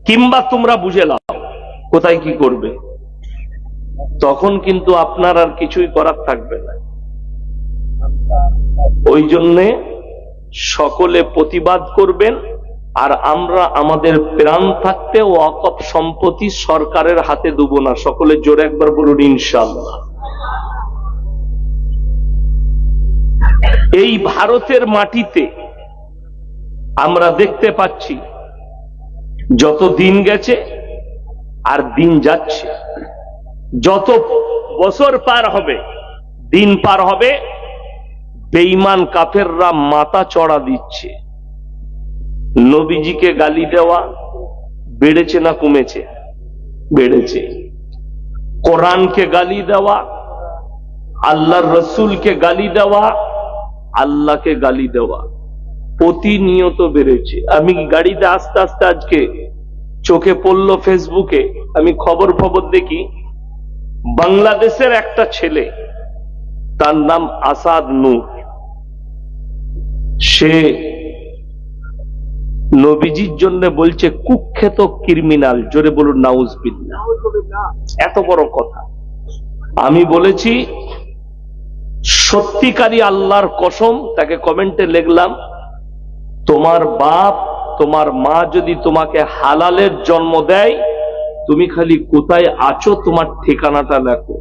কিংবা তোমরা বুঝে নাও কোথায় কি করবে, তখন কিন্তু আপনার আর কিছুই করার থাকবে না। ওই জন্যে সকলে প্রতিবাদ করবেন। আর আমরা আমাদের প্রাণ থাকতে ওয়াকফ সম্পত্তি সরকারের হাতে দেব না। সকলে জোরে একবার বলুন ইনশাআল্লাহ। এই ভারতের মাটিতে আমরা দেখতে পাচ্ছি যত দিন গেছে আর দিন যাচ্ছে, যত বছর পার হবে, দিন পার হবে, বেঈমান কাফেররা মাথা চড়া দিচ্ছে। নবীজিকে গালি দেওয়া বেড়েছে না কমেছে? বেড়েছে। কোরআনকে গালি দেওয়া, আল্লাহর রসুলকে গালি দেওয়া, আল্লাহকে গালি দেওয়া প্রতিনিয়ত বেড়েছে। আমি গাড়িতে আস্তে আস্তে আজকে চোখে পড়লো ফেসবুকে, আমি খবর দেখি, বাংলাদেশের একটা ছেলে, তার নাম আসাদ নূর, সে নবীজির জন্য বলছে কুখ্যাত ক্রিমিনাল। জোরে বলুন নাউজুবিল্লাহ। এত বড় কথা। আমি বলেছি সত্যিকারী আল্লাহর কসম, তাকে কমেন্টে লিখলাম, তোমার বাপ তোমার মা যদি তোমাকে হালালের জন্ম দেয়, তুমি খালি কোথায় আছো তোমার ঠিকানাটা লেখো।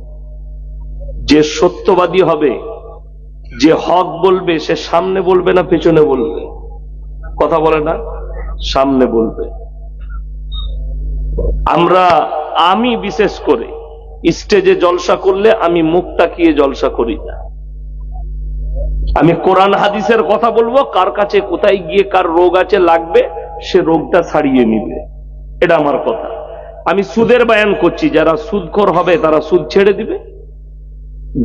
যে সত্যবাদী হবে, যে হক বলবে, সে সামনে বলবে না পেছনে বলবে? কথা বলে না? সামনে বলবে। আমি বিশেষ করে স্টেজে জলসা করলে আমি মুখ তাকিয়ে জলসা করি না। আমি কোরআন হাদিসের কথা বলবো, কার কাছে কোথায় গিয়ে কার রোগ আছে লাগবে, সে রোগটা ছাড়িয়ে নিবে, এটা আমার কথা। আমি সুদের বয়ান করছি, যারা সুদখোর হবে তারা সুদ ছেড়ে দিবে,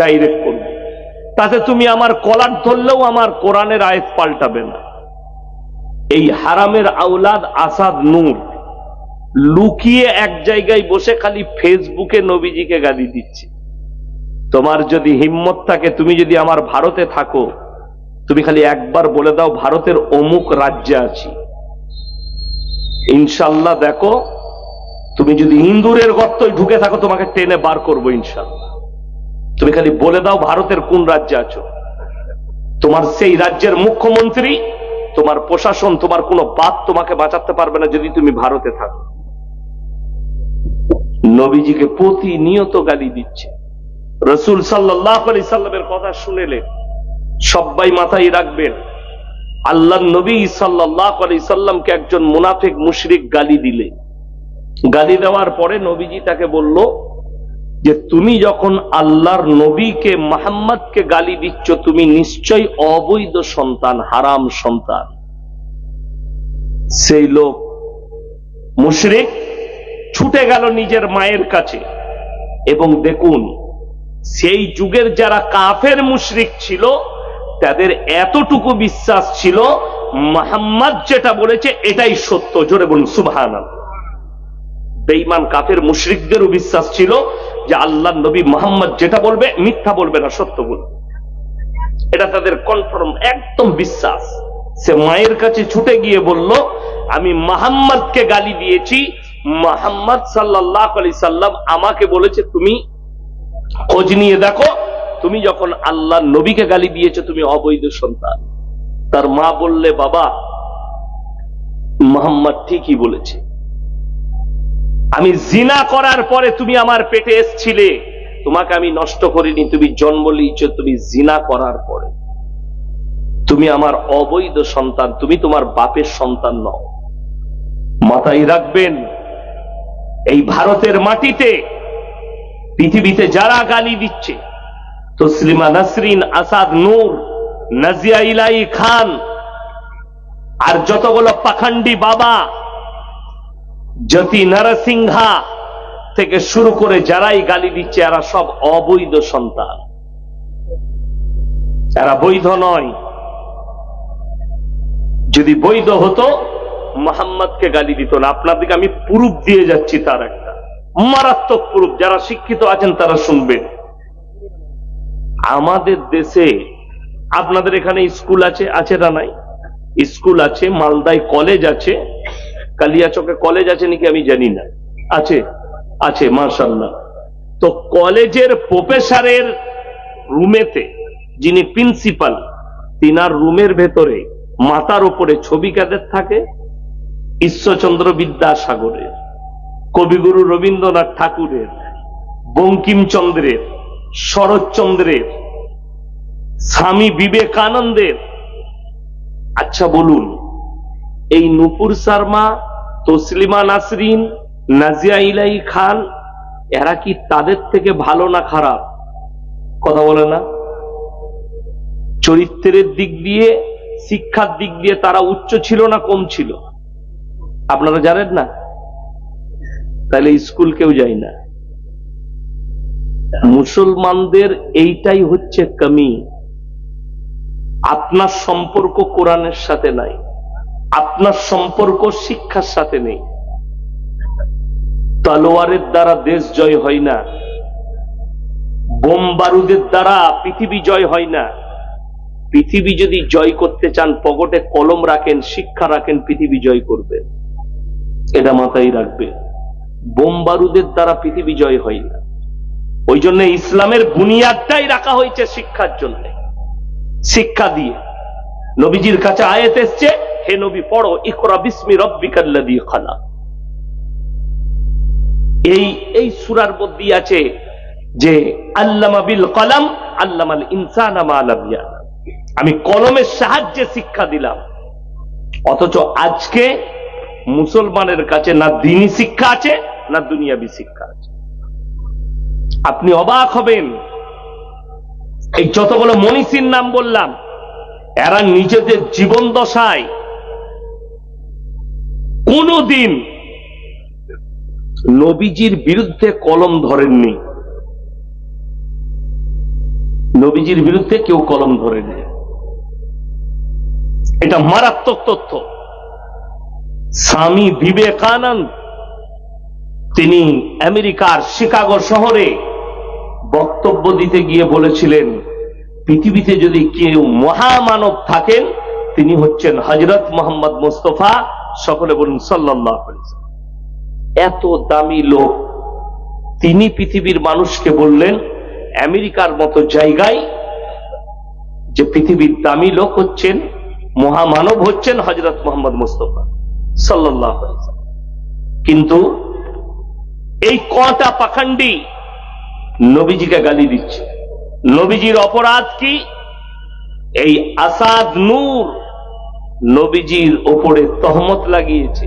ডাইরেক্ট করবে। তাতে তুমি আমার কলার ধরলেও আমার কোরআনের আয়াত পাল্টাবে না। এই হারামের আওলাদ আসাদ নূর লুকিয়ে এক জায়গায় বসে খালি ফেসবুকে নবীজিকে গালি দিচ্ছে। তোমার যদি হিম্মত থাকে, তুমি যদি আমার ভারতে থাকো, তুমি খালি একবার বলে দাও ভারতের অমুক রাজ্যে আছি, ইনশাল্লাহ দেখো, তুমি যদি ইন্দুরের গর্তয় ঢুকে থাকো তোমাকে টেনে বার করবো ইনশাল্লাহ। তুমি খালি বলে দাও ভারতের কোন রাজ্যে আছো, তোমার সেই রাজ্যের মুখ্যমন্ত্রী, তোমার প্রশাসন, তোমার কোনো বাদ তোমাকে বাঁচাতে পারবে না যদি তুমি ভারতে থাকো। নবীজিকে প্রতিনিয়ত গালি দিচ্ছে। রাসূল সাল্লাল্লাহু আলাইহি সাল্লামের কথা শুনেলে সবাই মাথায় রাখবেন, আল্লাহর নবী সাল্লাল্লাহু আলাইহি সাল্লামকে একজন মুনাফিক মুশরিক গালি দিলে, গালি দেওয়ার পরে নবীজি তাকে বলল যে তুমি যখন আল্লাহর নবীকে মুহাম্মদকে গালি দিচ্ছ, তুমি নিশ্চয়ই অবৈধ সন্তান, হারাম সন্তান। সেই লোক মুশরিক ছুটে গেল নিজের মায়ের কাছে, এবং দেখুন সেই যুগের যারা কাফের মুশরিক ছিল তাদের এতটুকু বিশ্বাস ছিল মুহাম্মদ যেটা বলেছে এটাই সত্য। জোরে বলুন সুবহানাল্লাহ। বেঈমান কাফের মুশরিকদেরও বিশ্বাস ছিল যে আল্লাহর নবী মুহাম্মদ যেটা বলবে মিথ্যা বলবে না, সত্য বলবে। এটা তাদের কনফার্ম একদম বিশ্বাস। সে মায়ের কাছে ছুটে গিয়ে বলল, আমি মুহাম্মদকে গালি দিয়েছি, মুহাম্মদ সাল্লাল্লাহু আলাইহি সাল্লাম আমাকে বলেছে তুমি খোঁজ নিয়ে দেখো, তুমি যখন আল্লাহর নবীকে গালি দিয়েছো তুমি অবৈধ সন্তান। তার মা বললে, বাবা মুহাম্মদ ঠিকই বলেছে, আমি জিনা করার পরে তুমি আমার পেটে এসেছিলে, তোমাকে আমি নষ্ট করিনি, তুমি জন্ম নিয়েছো তুমি জিনা করার পরে, তুমি আমার অবৈধ সন্তান, তুমি তোমার বাপের সন্তান নও। মাথায় রাখবেন, এই ভারতের মাটিতে পৃথিবীতে যারা গালি দিচ্ছে, তসলিমা নাসরিন, আসাদ নূর, নাজিয়া ইলাহি খান, আর যতগুলো পাখান্ডি বাবা, জ্যোতি নরসিংহা থেকে শুরু করে যারাই গালি দিচ্ছে, এরা সব অবৈধ সন্তান, এরা বৈধ নয়। যদি বৈধ হতো মুহাম্মদকে গালি দিত না। আপনাদেরকে আমি প্রুফ দিয়ে যাচ্ছি, তার একটা মারাত্মক প্রুফ, যারা শিক্ষিত আছেন তারা শুনবেন। আমাদের দেশে, আপনাদের এখানে স্কুল আছে, আছে না নাই? স্কুল আছে, মালদায় কলেজ আছে, কালিয়াচকে কলেজ আছে নাকি আমি জানি না, আছে, আছে, মাশাআল্লাহ। তো কলেজের প্রফেসরের রুমেতে যিনি প্রিন্সিপাল, তিনার রুমের ভেতরে মাথার উপরে ছবি কাদের থাকে? ঈশ্বরচন্দ্র বিদ্যাসাগরের, কবিগুরু রবীন্দ্রনাথ ঠাকুরের, বঙ্কিমচন্দ্রের, শরৎচন্দ্রের, স্বামী বিবেকানন্দের। আচ্ছা বলুন, এই নূপুর শর্মা, তসলিমা নাসরিন, নাজিয়া ইলাহি খান, এরা কি তাদের থেকে ভালো না খারাপ? কথা বলে না? চরিত্রের দিক দিয়ে, শিক্ষার দিক দিয়ে তারা উচ্চ ছিল না কম ছিল? আপনারা জানেন না? তাহলে স্কুল কেউ যায় না। মুসলমানদের এইটাই হচ্ছে কমি। আপনার সম্পর্ক কোরআনের সাথে নাই, আপনার সম্পর্ক শিক্ষার সাথে নেই। তলোয়ারের দ্বারা দেশ জয় হয় না, বোম বারুদের দ্বারা পৃথিবী জয় হয় না। পৃথিবী যদি জয় করতে চান, পকেটে কলম রাখেন, শিক্ষা রাখেন, পৃথিবী জয় করবেন। এটা মাথায় রাখবে। বোম বারুদের দ্বারা পৃথিবী জয় হয় না। ওই জন্য ইসলামের বুনিয়াদটাই রাখা হয়েছে শিক্ষার জন্য। শিক্ষা দিয়ে নবীজির কাছে আয়াত এসছে, হে নবী পড়ো, ইকরা বিসমি রাব্বিকাল্লাযী খালাক। এই সূরার মধ্যে আছে যে আল্লামা বিল কলম আল্লামাল ইনসানা মা লাম ইয়ালাম, আমি কলমের সাহায্যে শিক্ষা দিলাম। অথচ আজকে মুসলমানের কাছে না দ্বীনি শিক্ষা আছে না দুনিয়াবি শিক্ষা আছে। আপনি অবাক হবেন, এই যতগুলো মনীষীর নাম বললাম, এরা নিজেদের জীবন দশায় কোনদিন নবীজির বিরুদ্ধে কলম ধরেননি। নবীজির বিরুদ্ধে কেউ কলম ধরেননি। এটা মারাত্মক তথ্য। স্বামী বিবেকানন্দ তিনি আমেরিকার শিকাগো শহরে বক্তব্য দিতে গিয়ে বলেছিলেন, পৃথিবীতে যদি কেউ মহামানব থাকেন তিনি হচ্ছেন হযরত মুহাম্মদ মুস্তাফা, সকলে বলুন সাল্লাল্লাহু আলাইহি ওয়াসাল্লাম। এত দামি লোক তিনি পৃথিবীর মানুষকে বললেন আমেরিকার মতো জায়গায় যে পৃথিবীর দামি লোক হচ্ছেন, মহামানব হচ্ছেন হযরত মুহাম্মদ মুস্তাফা সাল্লাল্লাহু আলাইহি ওয়াসাল্লাম। কিন্তু এই কটা পাখন্ডী নবীজিকে গালি দিচ্ছে। নবীজির অপরাধ কি? এই আসাদ নূর নবীজির ওপরে তহমত লাগিয়েছে।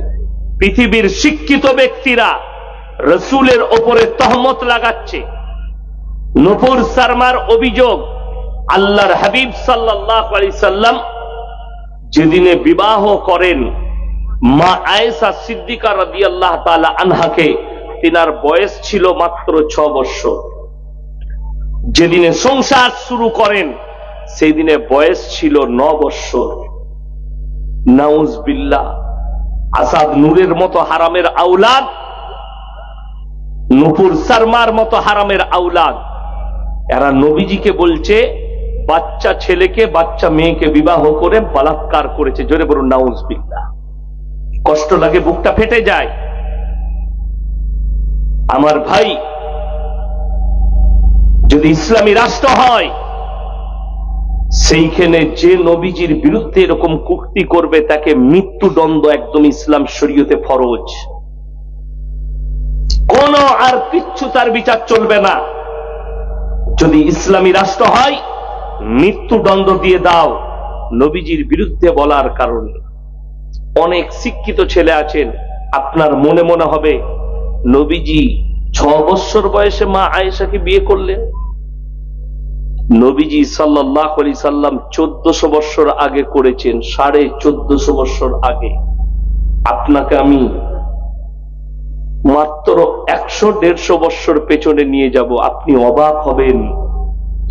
পৃথিবীর শিক্ষিত ব্যক্তিরা রসুলের ওপরে তহমত লাগাচ্ছে। নূপুর শর্মার অভিযোগ, আল্লাহর হাবিব সাল্লাল্লাহু আলাইহি সাল্লাম যেদিনে বিবাহ করেন মা আয়েশা সিদ্দিকা রাদিয়াল্লাহু তাআলা আনহাকে, তিনার বয়স ছিল মাত্র 6 বছর। যেদিনে সংসার শুরু করেন সেই দিনে বয়স ছিল 9 বছর। নাউজুবিল্লাহ। আসাদ নূরের মতো হারামের আওলাদ, নূপুর শর্মার মতো হারামের আওলাদ, এরা নবীজিকে বলছে বাচ্চা ছেলেকে বাচ্চা মেয়েকে বিবাহ করে বলাৎকার করেছে। জোরে বলুন নাউজুবিল্লাহ। কষ্ট লাগে, বুকটা ফেটে যায়। আমার ভাই, যদি ইসলামী রাষ্ট্র হয় সেইখানে যে নবীজির বিরুদ্ধে এরকম কুক্তি করবে তাকে মৃত্যুদণ্ড একদম ইসলাম শরীয়তে ফরজ। কোন আর কিচ্ছু তার বিচার চলবে না। যদি ইসলামী রাষ্ট্র হয় মৃত্যুদণ্ড দিয়ে দাও নবীজির বিরুদ্ধে বলার কারণে। অনেক শিক্ষিত ছেলে আছেন, আপনার মনে মনে হবে নবীজি 6 বছর বয়সে মা আয়েশাকে বিয়ে করলেন। নবীজি সাল্লাল্লাহু আলাইহি সাল্লাম 1400 বছর আগে করেছেন, 1450 বছর আগে। আপনাকে আমি মাত্র 100-150 বছর পেছনে নিয়ে যাব, আপনি অবাক হবেন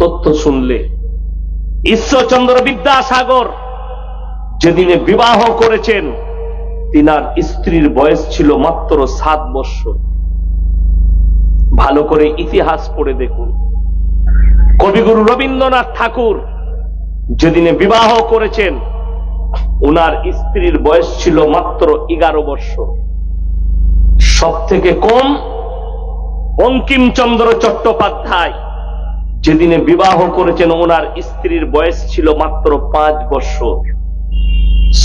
তথ্য শুনলে। ঈশ্বরচন্দ্র বিদ্যাসাগর যেদিনে বিবাহ করেছেন তিনার স্ত্রীর বয়স ছিল মাত্র 7 বছর। ভালো করে ইতিহাস পড়ে দেখুন। কবিগুরু রবীন্দ্রনাথ ঠাকুর যেদিনে বিবাহ করেছেন ওনার স্ত্রীর বয়স ছিল মাত্র 11 বছর। সব থেকে কম বঙ্কিমচন্দ্র চট্টোপাধ্যায় যেদিনে বিবাহ করেছেন ওনার স্ত্রীর বয়স ছিল মাত্র 5 বছর।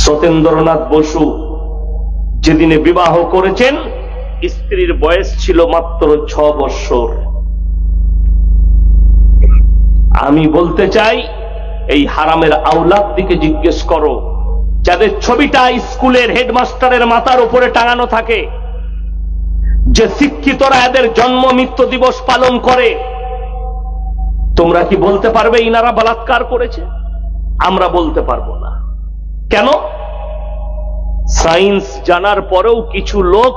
সত্যেন্দ্রনাথ বসু যেদিনে বিবাহ করেছেন স্ত্রীর বয়স ছিল মাত্র 6 বছর। আমি বলতে চাই, এই হারামের আওলাদ দিকে জিজ্ঞেস করো, যাদের ছবিটা স্কুলের হেডমাস্টারের মাথার উপরে টাঙানো থাকে, যে শিক্ষিতরা এদের জন্ম মৃত্যু দিবস পালন করে, তোমরা কি বলতে পারবে ইনারা বলাৎকার করেছে? আমরা বলতে পারবো না। কেন? সায়েন্স জানার পরেও কিছু লোক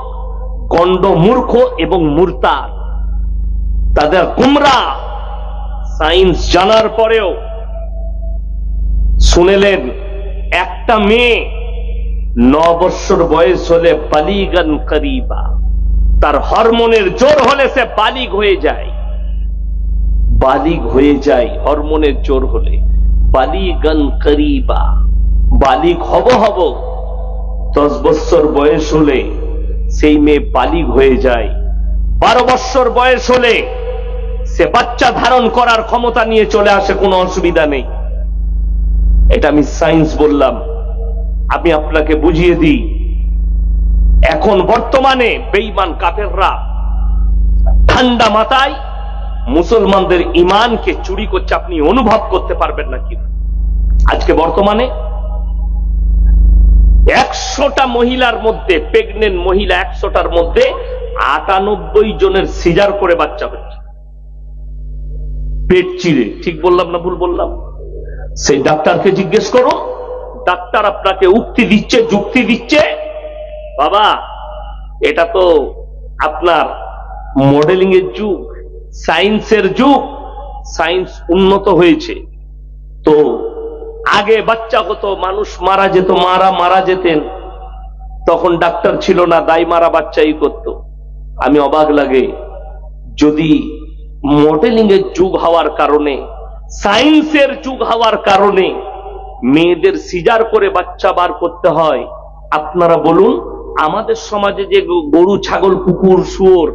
গণ্ড মূর্খ এবং মুরতাদ, তাদের গুমরা। সায়েন্স জানার পরেও শুনেলেন একটা মেয়ে 9 বছর বয়স হলে বালিগান করিবা, তার হরমোনের জোর হলে সে বালিগ হয়ে যায়। বালিগ হয়ে যায় হরমোনের জোর হলে, বালিগান করিবা, বালিগ হব। 10 বছর বয়স হলে সেই মেয়ে বালিগ হয়ে যায়। 12 বছর বয়স হলে সে বাচ্চা ধারণ করার ক্ষমতা নিয়ে চলে আসে, কোনো অসুবিধা নেই। এটা আমি সায়েন্স বললাম। আমি আপনাকে বুঝিয়ে দিই, এখন বর্তমানে বেঈমান কাফেররা ঠান্ডা মাথায় মুসলমানদের ঈমানকে চুরি করছে। আপনি অনুভব করতে পারবেন না কি? আজকে বর্তমানে 100টা মহিলার মধ্যে, প্রেগনেন্ট মহিলা 100টার মধ্যে 98 জনের সিজার করে বাচ্চা হচ্ছে, পেট চিরে। ঠিক বললাম না ভুল বললাম? সেই ডাক্তারকে জিজ্ঞেস করো, ডাক্তার আপনাকে উক্তি দিচ্ছে, যুক্তি দিচ্ছে, বাবা এটা তো আপনার মডেলিং এর যুগ, সায়েন্সের যুগ, সায়েন্স উন্নত হয়েছে। তো আগে বাচ্চা হতো, মানুষ মারা যেত, মারা যেতেন, তখন ডাক্তার ছিল না, দাই মারা বাচ্চাই করত। আমি অবাক লাগে, যদি মডেলিং এর যুগ হওয়ার কারণে, সায়েন্সের যুগ হওয়ার কারণে মেয়েদের সিজার করে বাচ্চা বার করতে হয়, আপনারা বলুন আমাদের সমাজে যে গরু, ছাগল, কুকুর, শুয়োর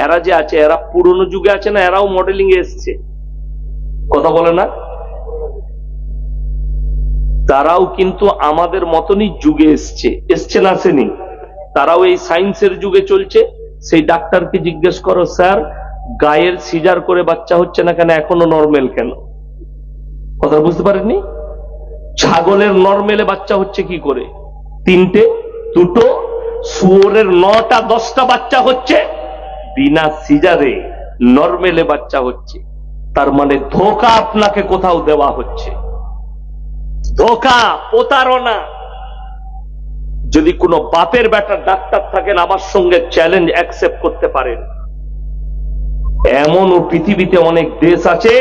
এরা যে আছে, এরা পুরনো যুগে আছে না? এরাও মডেলিং এ এসছে, কথা বলে না? তারাও কিন্তু আমাদের মতনই যুগে এসছে না, আসেনি? তারাও এই সায়েন্সের যুগে চলছে। সেই ডাক্তারকে জিজ্ঞেস করো, স্যার গায়ের সিজার করে বাচ্চা হচ্ছে না কেন, এখনো নরমাল কেন? কথা বুঝতে পারেননি? ছাগলের নরমেলে বাচ্চা হচ্ছে কি করে? 3টে, 2টো, শুয়োরের 9টা 10টা বাচ্চা হচ্ছে, বিনা সিজারে নরমেলে বাচ্চা হচ্ছে। তার মানে ধোঁকা আপনাকে কোথাও দেওয়া হচ্ছে, ধোঁকা, প্রতারণা। যদি কোনো বাপের বেটা ডাক্তার থাকেন, আমার সঙ্গে চ্যালেঞ্জ অ্যাকসেপ্ট করতে পারেন। এমনও পৃথিবীতে অনেক দেশ আছে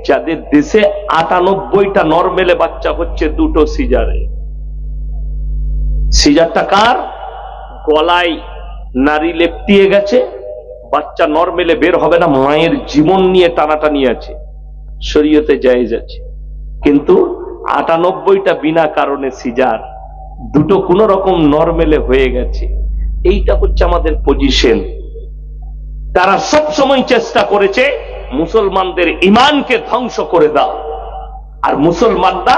যাদের দেশে 98টা নরমেলে বাচ্চা হচ্ছে, 2টো সিজারে। সিজারটা কার? গলায় নারী লেপটিয়ে গেছে, বাচ্চা নরমেলে বের হবে না, মায়ের জীবন নিয়ে টানাটানি আছে, শরীয়তে জায়েজ আছে। কিন্তু 98টা বিনা কারণে সিজার, 2টো কোন রকম নরমেলে হয়ে গেছে। এইটা হচ্ছে আমাদের পজিশন। তারা সব সময় চেষ্টা করেছে মুসলমানদের ঈমানকে ধ্বংস করে দাও, আর মুসলমানরা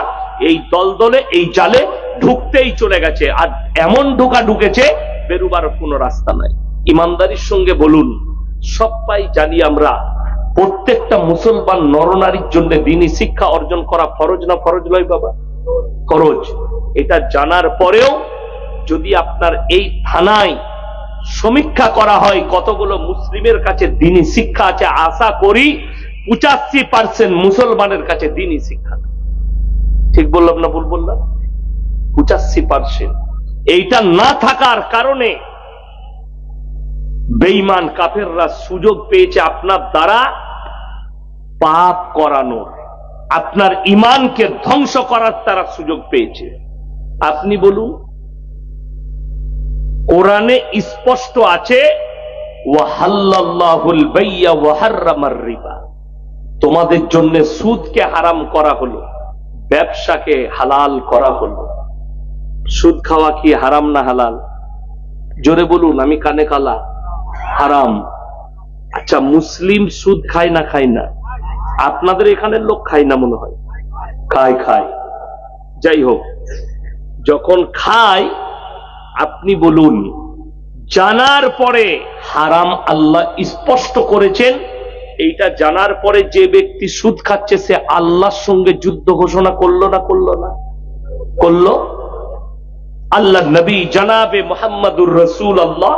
এই দলদলে, এই জালে ঢুকতেই চলে গেছে। আর এমন ঢুকেছে বেরুবার কোনো রাস্তা নাই। ইমানদারির সঙ্গে বলুন, সবাই জানি আমরা, প্রত্যেকটা মুসলমান নরনারীর জন্য দ্বীনি শিক্ষা অর্জন করা ফরজ না ফরজ নয় বাবা? ফরজ। এটা জানার পরেও যদি আপনার এই থানায় সমীক্ষা করা হয় কতগুলো মুসলিমের কাছে দ্বীনি শিক্ষা আছে, আশা করি 85% মুসলমানের কাছে দ্বীনি শিক্ষা। ঠিক বললাম না ভুল বললাম? 85%। এইটা না থাকার কারণে বেঈমান কাফেররা সুযোগ পেয়েছে আপনার দ্বারা পাপ করানোর, আপনার ঈমানকে ধ্বংস করার তারা সুযোগ পেয়েছে। আপনি বলুন, কোরআনে স্পষ্ট আছে ওয়াহাল্লাল্লাহুল বাইয়া ওয়া হাররামার রিবা, তোমাদের জন্য সুদকে হারাম করা হলো, ব্যবসাকে হালাল করা হলো। সুদ খাওয়া কি হারাম না হালাল? জোরে বলুন, আমি কানে কালা। হারাম। আচ্ছা, মুসলিম সুদ খায় না খায় না? আপনাদের এখানের লোক খায় না মনে হয়। খায় খায়। যাই হোক, যখন খায় আপনি বলুন, জানার পরে হারাম আল্লাহ স্পষ্ট করেছেন, এইটা জানার পরে যে ব্যক্তি সুদ খাচ্ছে সে আল্লাহর সঙ্গে যুদ্ধ ঘোষণা করলো না করলো না? করলো। আল্লাহ নবী জনাবে মুহাম্মদুর রাসূলুল্লাহ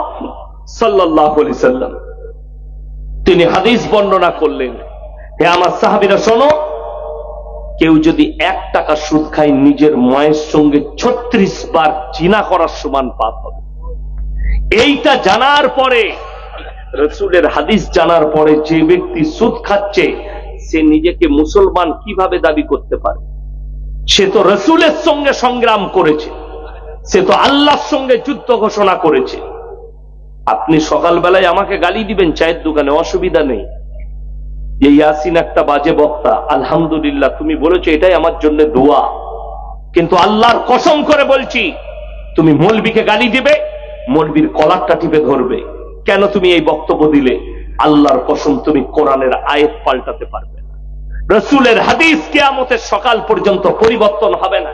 সাল্লাল্লাহু আলাইহি সাল্লাম তিনি হাদিস বর্ণনা করলেন, হে আমার সাহাবীরা শোনো, কেউ যদি 1 টাকা সুদ খায় নিজের মায়ের সঙ্গে 36 বার জিনা করার সমান পাপ হবে। এইটা জানার পরে, রাসূলের হাদিস জানার পরে যে ব্যক্তি সুদ খাচ্ছে সে নিজেকে মুসলমান কিভাবে দাবি করতে পারে? সে তো রাসূলের সঙ্গে সংগ্রাম করেছে, সে তো আল্লাহর সঙ্গে যুদ্ধ ঘোষণা করেছে। আপনি সকালবেলায় আমাকে গালি দিবেন চায়ের দোকানে, অসুবিধা নেই। এই ইয়াসিন একটা বাজে বক্তা, আলহামদুলিল্লাহ তুমি বলেছো, এটাই আমার জন্য দোয়া। কিন্তু আল্লাহর কসম করে বলছি, তুমি মৌলবীকে গালি দিবে, মৌলবীর কলারটা টিপে ধরবে। কেন তুমি এই বক্তব্য দিলে? আল্লাহর কসম তুমি কোরআনের আয়াত পাল্টাতে পারবে না, রাসূলের হাদিস কিয়ামতের সকাল পর্যন্ত পরিবর্তন হবে না।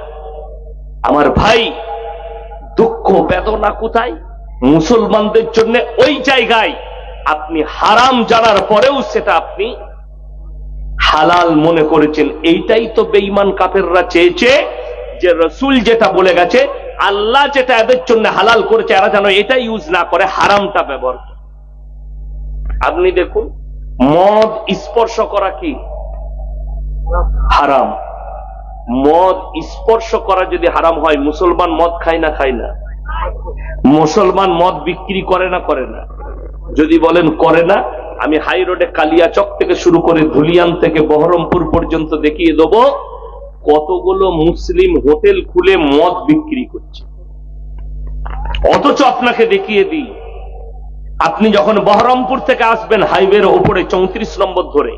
আমার ভাই, দুঃখ বেদনা কোথায়? মুসলমানদের জন্য ওই জায়গায় আপনি হারাম জানার পরেও সেটা আপনি হালাল মনে করেছেন। এইটাই তো বেঈমান কাফেররা চেয়েছে, যে রাসূল যেটা বলে গেছে, আল্লাহ যেটা এদের জন্য হালাল করেছে, এরা যেন এটা ইউজ না করে, হারামটা ব্যবহার করে। আপনি দেখুন, মদ স্পর্শ করা কি হারাম? মদ স্পর্শ করা যদি হারাম হয়, মুসলমান মদ খায় না খায় না? মুসলমান মদ বিক্রি করে না করে না? যদি বলেন করে না, আমি হাই রোডে কালিয়াচক থেকে শুরু করে ধুলিয়ান থেকে বহরমপুর পর্যন্ত দেখিয়ে দেবো কতগুলো মুসলিম হোটেল খুলে মদ বিক্রি করছে। অথচ আপনাকে দেখিয়ে দিই, আপনি যখন বহরমপুর থেকে আসবেন হাইওয়ের ওপরে 34 নম্বর ধরে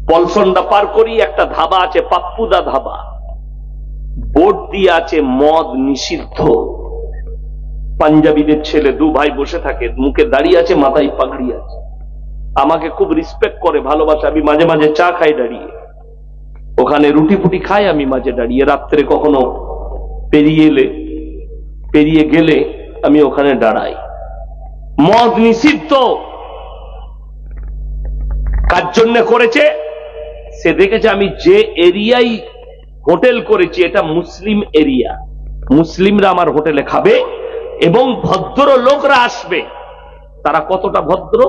পলসন্ডা পার করি, একটা ধাবা আছে, পাপ্পুদা ধাবা, বোর্ড দিয়ে আছে মদ নিষিদ্ধ। পাঞ্জাবিদের ছেলে 2 ভাই বসে থাকে, মুখে দাঁড়িয়ে আছে, মাথায় পাগড়ি আছে, আমাকে খুব রিসপেক্ট করে, ভালোবাসে। আমি মাঝে মাঝে চা খাই দাঁড়িয়ে, ওখানে রুটি ফুটি খাই আমি মাঝে দাঁড়িয়ে। রাত্রে কখনো পেরিয়ে গেলে আমি ওখানে দাঁড়াই। মদ নিষিদ্ধ। কার জন্য করেছে? সে দেখেছে আমি যে এরিয়ায় হোটেল করেছি এটা মুসলিম এরিয়া, মুসলিমরা আমার হোটেলে খাবে এবং ভদ্র লোকরা আসবে। তারা কতটা ভদ্র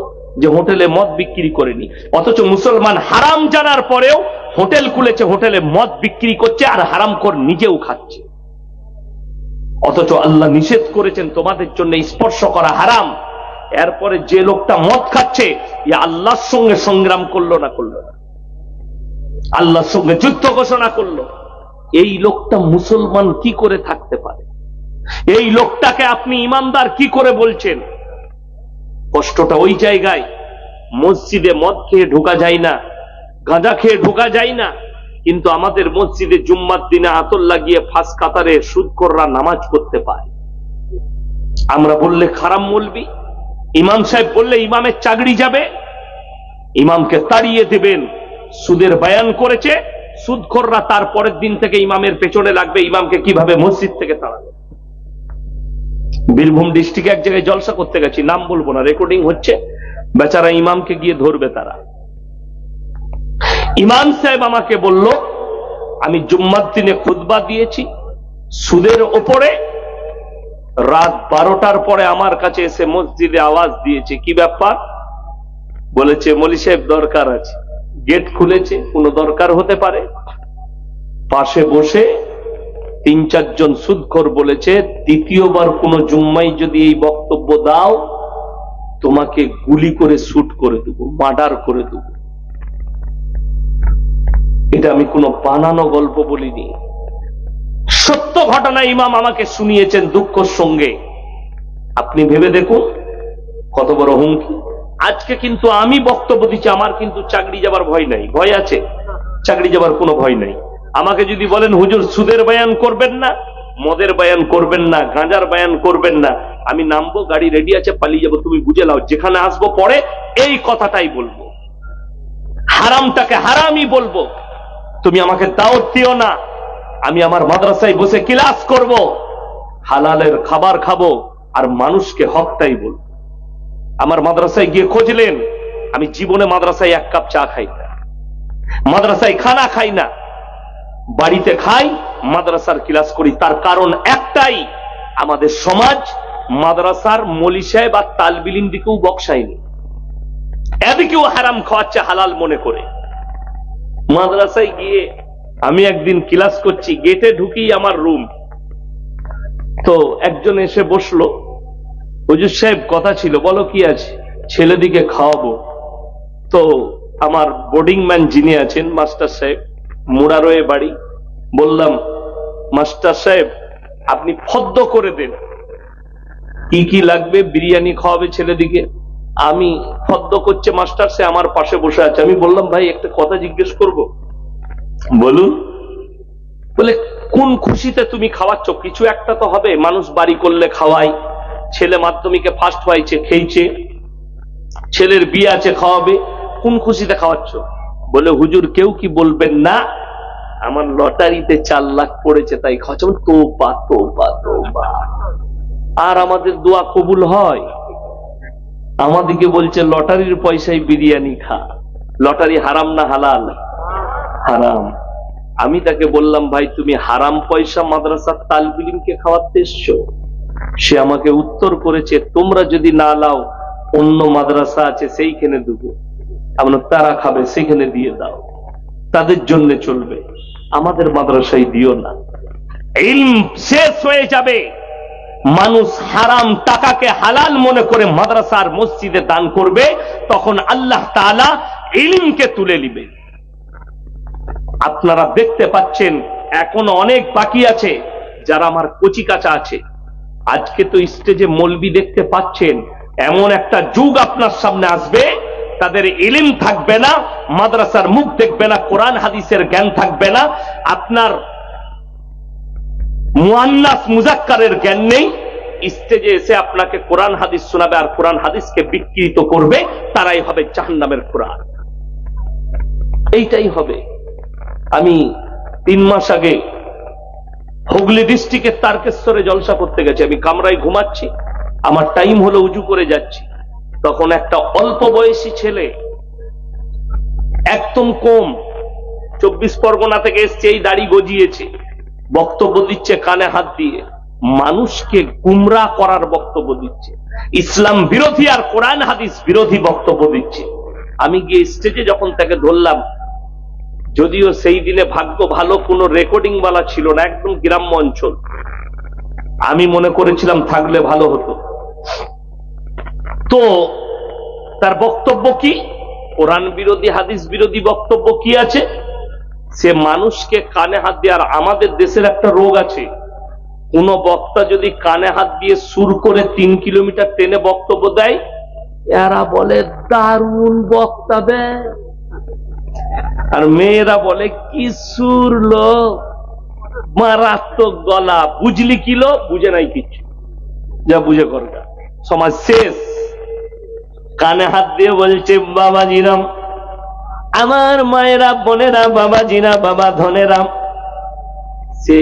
যে হোটেলে মদ বিক্রি করেনি, অথচ মুসলমান হারাম জানার পরেও হোটেল খুলেছে, হোটেলে মদ বিক্রি করছে, আর হারামখোর নিজেও খাচ্ছে। অথচ আল্লাহ নিষেধ করেছেন তোমাদের জন্য স্পর্শ করা হারাম। এরপরে যে লোকটা মদ খাচ্ছে, আল্লাহর সঙ্গে সংগ্রাম করলো না করলো না? আল্লাহর সঙ্গে যুদ্ধ ঘোষণা করলো। এই লোকটা মুসলমান কি করে থাকতে পারে? এই লোকটাকে আপনি ইমানদার কি করে বলছেন? কষ্টটা ওই জায়গায়। মসজিদে মদ খেয়ে ঢোকা যায় না, গাঁজা খেয়ে ঢোকা যায় না, কিন্তু আমাদের মসজিদে জুম্মার দিনে আতর লাগিয়ে ফাঁস কাতারে সুদখোররা নামাজ পড়তে পায়। আমরা বললে খারাপ মৌলবি, ইমাম সাহেব বললে ইমামের চাকরি যাবে, ইমামকে তাড়িয়ে দেবেন। সুদের বয়ান করেছে, সুদখোররা তার পরের দিন থেকে ইমামের পেছনে লাগবে, ইমামকে কিভাবে মসজিদ থেকে তাড়াবে। বীরভূম ডিস্ট্রিক্টে এক জায়গায় জলসা করতে গেছি, নাম বলবো না, রেকর্ডিং হচ্ছে, বেচারা ইমামকে গিয়ে ধরবে তারা। ইমাম সাহেব আমাকে বলল, আমি জুম্মার দিনে খুতবা দিয়েছি সুদের ওপরে, রাত 12টার পরে আমার কাছে এসে মসজিদে আওয়াজ দিয়েছে, কি ব্যাপার? বলেছে মৌলী সাহেব দরকার আছে। গেট খুলেছে, কোনো দরকার হতে পারে। পাশে বসে 3-4 জন সুদখোর বলেছে, দ্বিতীয়বার কোনো জুম্মায় যদি এই বক্তব্য দাও তোমাকে গুলি করে শুট করে দেবো, মার্ডার করে দেবো। এটা আমি কোনো বানানো গল্প বলিনি, সত্য ঘটনা ইমাম আমাকে শুনিয়েছেন দুঃখের সঙ্গে। আপনি ভেবে দেখুন কত বড় হুমকি। আজকে কিন্তু আমি বক্তব্য দিচ্ছি, আমার কিন্তু চাকরি যাবার ভয় নাই। ভয় আছে? চাকরি যাবার কোনো ভয় নাই। আমাকে যদি বলেন হুজুর সুদের বয়ান করবেন না, মদের বয়ান করবেন না, গাঁজার বয়ান করবেন না। আমি নামবো, গাড়ি রেডি আছে, পালিয়ে যাবো, তুমি বুঝে নাও। যেখানে আসবো পরে এই কথাটাই বলবো, হারামটাকে হারামই বলবো। তুমি আমাকে দাওয়াত দিও না, আমি আমার মাদ্রাসায় বসে ক্লাস করব, হালালের খাবার খাবো আর মানুষকে হকটাই বলবো। আমার মাদ্রাসায় গিয়ে খুঁজলেন, আমি জীবনে মাদ্রাসায় এক কাপ চা খাই না, মাদ্রাসায় খানা খাই না, বাড়িতে খাই, মাদ্রাসার ক্লাস করি। তার কারণ একটাই, আমাদের সমাজ মাদ্রাসার মলি সাহেব আর তালবিলিন দিকেও বক্সায়নি, এদিকেও হারাম খাওয়াচ্ছে হালাল মনে করে। মাদ্রাসায় গিয়ে আমি একদিন ক্লাস করছি, গেটে ঢুকি আমার রুম, তো একজন এসে বসলো। হুজুর সাহেব কথা ছিল, বলো কি আছে? ছেলেদিকে খাওয়াবো। তো আমার বোর্ডিং ম্যান যিনি আছেন, মাস্টার সাহেব, মুরারোয়ে বাড়ি, বললাম মাস্টার সাহেব আপনি ফদ্দ করে দেন, কি কি লাগবে, বিরিয়ানি খাওয়াবে ছেলেদিকে। আমি ফদ্দ করছে, মাস্টার সে আমার পাশে বসে আছে। আমি বললাম ভাই একটা কথা জিজ্ঞেস করব। বলুন। বলে কোন খুশিতে তুমি খাওয়াচ্ছ? কিছু একটা তো হবে, মানুষ বাড়ি করলে খাওয়াই, ছেলে মাধ্যমিকে ফার্স্ট হয়েছে খেয়েছে, ছেলের বিয়ে আছে খাওয়াবে, কোন খুশিতে খাওয়াচ্ছ? বলে হুজুর কেউ কি বলবেন না, আমার লটারিতে 4 লাখ পড়েছে তাই খাওয়াচ্ছ। তোবা তোবা তোবা। আর আমাদের দোয়া কবুল হয়? আমাদেরকে বলছে লটারির পয়সায় বিরিয়ানি খা। লটারি হারাম না হালাল? হারাম। আমি তাকে বললাম ভাই তুমি হারাম পয়সা মাদ্রাসার তালবিলিমকে খাওয়াতে এসছো? সে আমাকে উত্তর করেছে তোমরা যদি না লাও অন্য মাদ্রাসা আছে সেইখানে দেবো, আমরা তারা খাবে সেখানে দিয়ে দাও, তাদের জন্য চলবে, আমাদের মাদ্রাসায় দিও না। ইলম শেষ হয়ে যাবে, মানুষ হারাম টাকাকে হালাল মনে করে মাদ্রাসার মসজিদে দান করবে, তখন আল্লাহ তাআলা ইলমকে তুলে নিবে। আপনারা দেখতে পাচ্ছেন এখনো অনেক বাকি আছে যারা আমার কচি কাঁচা আছে। আজকে তো স্টেজে মৌলবি দেখতে পাচ্ছেন, এমন একটা যুগ আপনার সামনে আসবে তাদের ইলম থাকবে না, মাদ্রাসার মুখ দেখবে না, কোরআন হাদিসের জ্ঞান থাকবে না, আপনার মুআন্নাস মুজাক্কারের জ্ঞান নেই, স্টেজে এসে আপনাকে কোরআন হাদিস শোনাবে আর কোরআন হাদিসকে বিকৃত করবে, তারাই হবে জাহান্নামের কোরআন। এইটাই হবে। আমি 3 মাস আগে হুগলি ডিস্ট্রিক্টের তারকেশ্বরে জলসা করতে গেছি। আমি কামরায় ঘুমাচ্ছি, আমার টাইম হলো, উজু করে যাচ্ছি, তখন একটা অল্প বয়সী ছেলে, একদম কম, 24 পরগনা থেকে এসছে, এই দাড়ি গজিয়েছে, বক্তব্য দিচ্ছে কানে হাত দিয়ে, মানুষকে গুমরাহ করার বক্তব্য দিচ্ছে, ইসলাম বিরোধী আর কোরআন হাদিস বিরোধী বক্তব্য দিচ্ছে। আমি গিয়ে স্টেজে যখন তাকে ধরলাম, যদিও সেই দিনে ভাগ্য ভালো কোনো রেকর্ডিং ওয়ালা ছিল না, একদম গ্রাম্য অঞ্চল, আমি মনে করেছিলাম থাকলে ভালো হতো। তো তার বক্তব্য কি? কোরআন বিরোধী হাদিস বিরোধী বক্তব্য কি আছে? সে মানুষকে কানে হাত দিয়ে, আর আমাদের দেশের একটা রোগ আছে, কোন বক্তা যদি কানে হাত দিয়ে সুর করে 3 কিলোমিটার টেনে বক্তব্য দেয়, এরা বলে দারুণ বক্তা দেয়, আর মেয়েরা বলে কি সুর লো, মারাত্মক গলা, বুঝলি কিলো, বুঝে নাই কিছু, যা বুঝে করগা, সমাজ শেষ। কানে হাত দিয়ে বলছে বাবাজিরাম, আমার মায়েরা বোনেরা, বাবাজিরা, বাবা ধনেরা। সে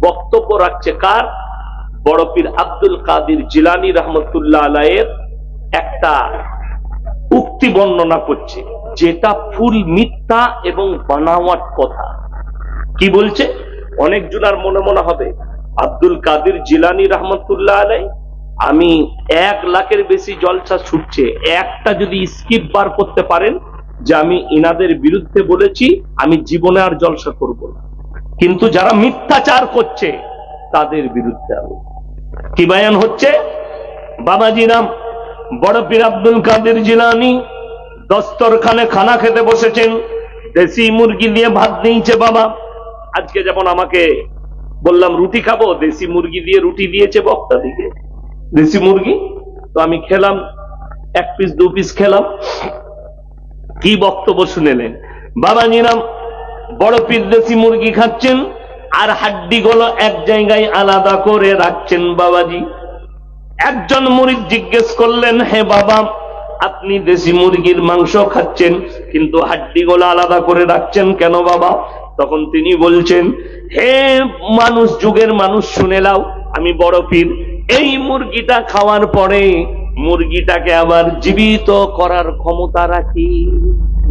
বক্তব্য রাখছে কার? বড় পীর আব্দুল কাদের জিলানী রহমতুল্লাহ আলাইহির একটা উক্তি বর্ণনা করছে, যেটা ফুল মিথ্যা এবং বানাওয়াট কথা। কি বলছে? অনেক জনার মনে মনে হবে আব্দুল কাদের জিলানী রহমতুল্লাহ আলাইহি, আমি 1 লাখের বেশি জলসা ছুটছে, একটা যদি স্কিপ বার করতে পারেন যে আমি ইনাদের বিরুদ্ধে বলেছি, আমি জীবনে আর জলসা করব না। কিন্তু যারা মিথ্যাচার করছে তাদের বিরুদ্ধে আমি। কি বয়ান হচ্ছে? বাবাজি নাম বড় পীর আব্দুল কাদের জিলানী দস্তরখানে খানা খেতে বসেছেন, দেশি মুরগি দিয়ে ভাত দিয়েছে বাবা। আজকে যেমন আমাকে বললাম রুটি খাবো, দেশি মুরগি দিয়ে রুটি দিয়েছে বক্তা দিকে, দেশি মুরগি। তো আমি খেলাম, 1 পিস 2 পিস খেলাম। কি বক্তব্য শুনেলেন? বাবাজি নাম বড় পীর দেশি মুরগি খাচ্ছেন, আর হাড্ডিগুলো এক জায়গায় আলাদা করে রাখছেন বাবাজি। একজন মুরিদ জিজ্ঞেস করলেন, হে বাবা, আপনি দেশি মুরগির মাংস খাচ্ছেন কিন্তু হাড্ডিগুলো আলাদা করে রাখছেন কেন বাবা? তখন তিনি বলছেন, হে মানুষ, যুগের মানুষ, শুনে নাও, আমি বড় পীর, এই মুরগিটা খাওয়ার পরে মুরগিটাকে আবার জীবিত করার ক্ষমতা রাখি।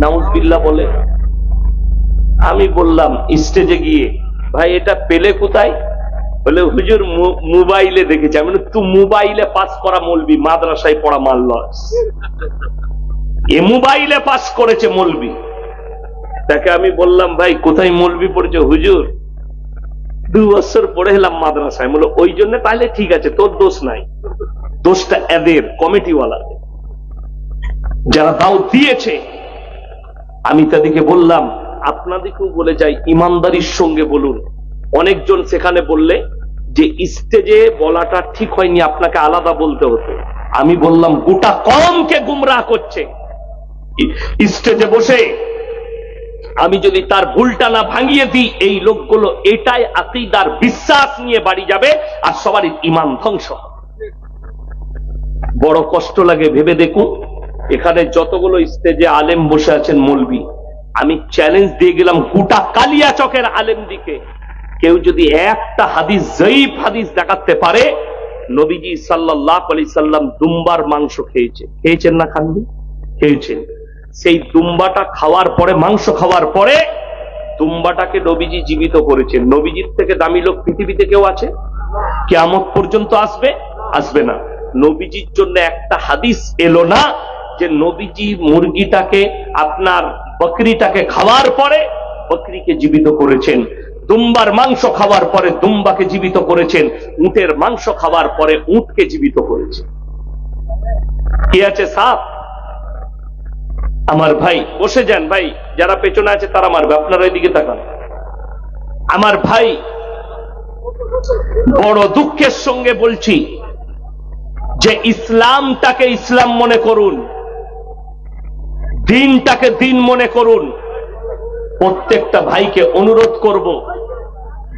নাউজুবিল্লাহ বলে। আমি বললাম স্টেজে গিয়ে, ভাই এটা পেলে কোথায়? বলে হুজুর মোবাইলে দেখেছি। আমি তুই মোবাইলে পাস করা মৌলবি, মাদ্রাসায় পড়া মাল, এ মোবাইলে পাস করেছে মৌলবি। তাকে আমি বললাম, ভাই কোথায় মৌলবি পড়েছে? হুজুর 2 বছর পড়ে এলাম মাদ্রাসায়। বললো ওই জন্য, তাহলে ঠিক আছে, তোর দোষ নাই, দোষটা এদের কমিটিওয়ালাদের যারা দাও দিয়েছে। আমি তাদেরকে বললাম, আপনাদেরকেও বলে যাই, ইমানদারির সঙ্গে বলুন। অনেকজন সেখানে বললে যে স্টেজে বলাটা ঠিক হয়নি, আপনাকে আলাদা বলতে হতো। আমি বললাম, গোটা কমকে গুমরাহ করছে। স্টেজে বসে আমি যদি তার ভুলটা না ভাঙিয়ে দিই, এই লোকগুলো এটাই আকীদার বিশ্বাস নিয়ে বাড়ি যাবে আর সবারই ঈমান ধ্বংস হবে। বড় কষ্ট লাগে ভেবে দেখুন, এখানে যতগুলো স্টেজে আলেম বসে আছেন মৌলবি, আমি চ্যালেঞ্জ দিয়ে গেলাম গোটা কালিয়াচকের আলেম দিকে, কেউ যদি একটা হাদিস, জয়ীফ হাদিস দেখাতে পারে, নবীজি সাল্লাল্লাহু আলাইহি সাল্লাম দুম্বার মাংস খেয়েছেন না খাননি? খেয়েছেন। সেই দুম্বাটা খাওয়ার পরে, মাংস খাওয়ার পরে দুম্বাটাকে নবীজি জীবিত করেছেন। নবীজির থেকে দামি লোক পৃথিবীতে কেউ আছে? কিয়ামত পর্যন্ত আসবে? আসবে না। নবীজির জন্য একটা হাদিস এলো না যে নবীজি মুরগিটাকে, আপনার বকরিটাকে খাওয়ার পরে বকরিকে জীবিত করেছেন, দুম্বার মাংস খাওয়ার পরে দুম্বাকে জীবিত করেছেন, উটের মাংস খাওয়ার পরে উটকে জীবিত করেছেন। কি আছে সাপ? আমার ভাই বসে যান, ভাই যারা পেছনে আছে তারা মারবে, আপনারা এদিকে তাকান। আমার ভাই, বড় দুঃখের সঙ্গে বলছি যে ইসলামটাকে ইসলাম মনে করুন, দিনটাকে দিন মনে করুন। প্রত্যেকটা ভাইকে অনুরোধ করব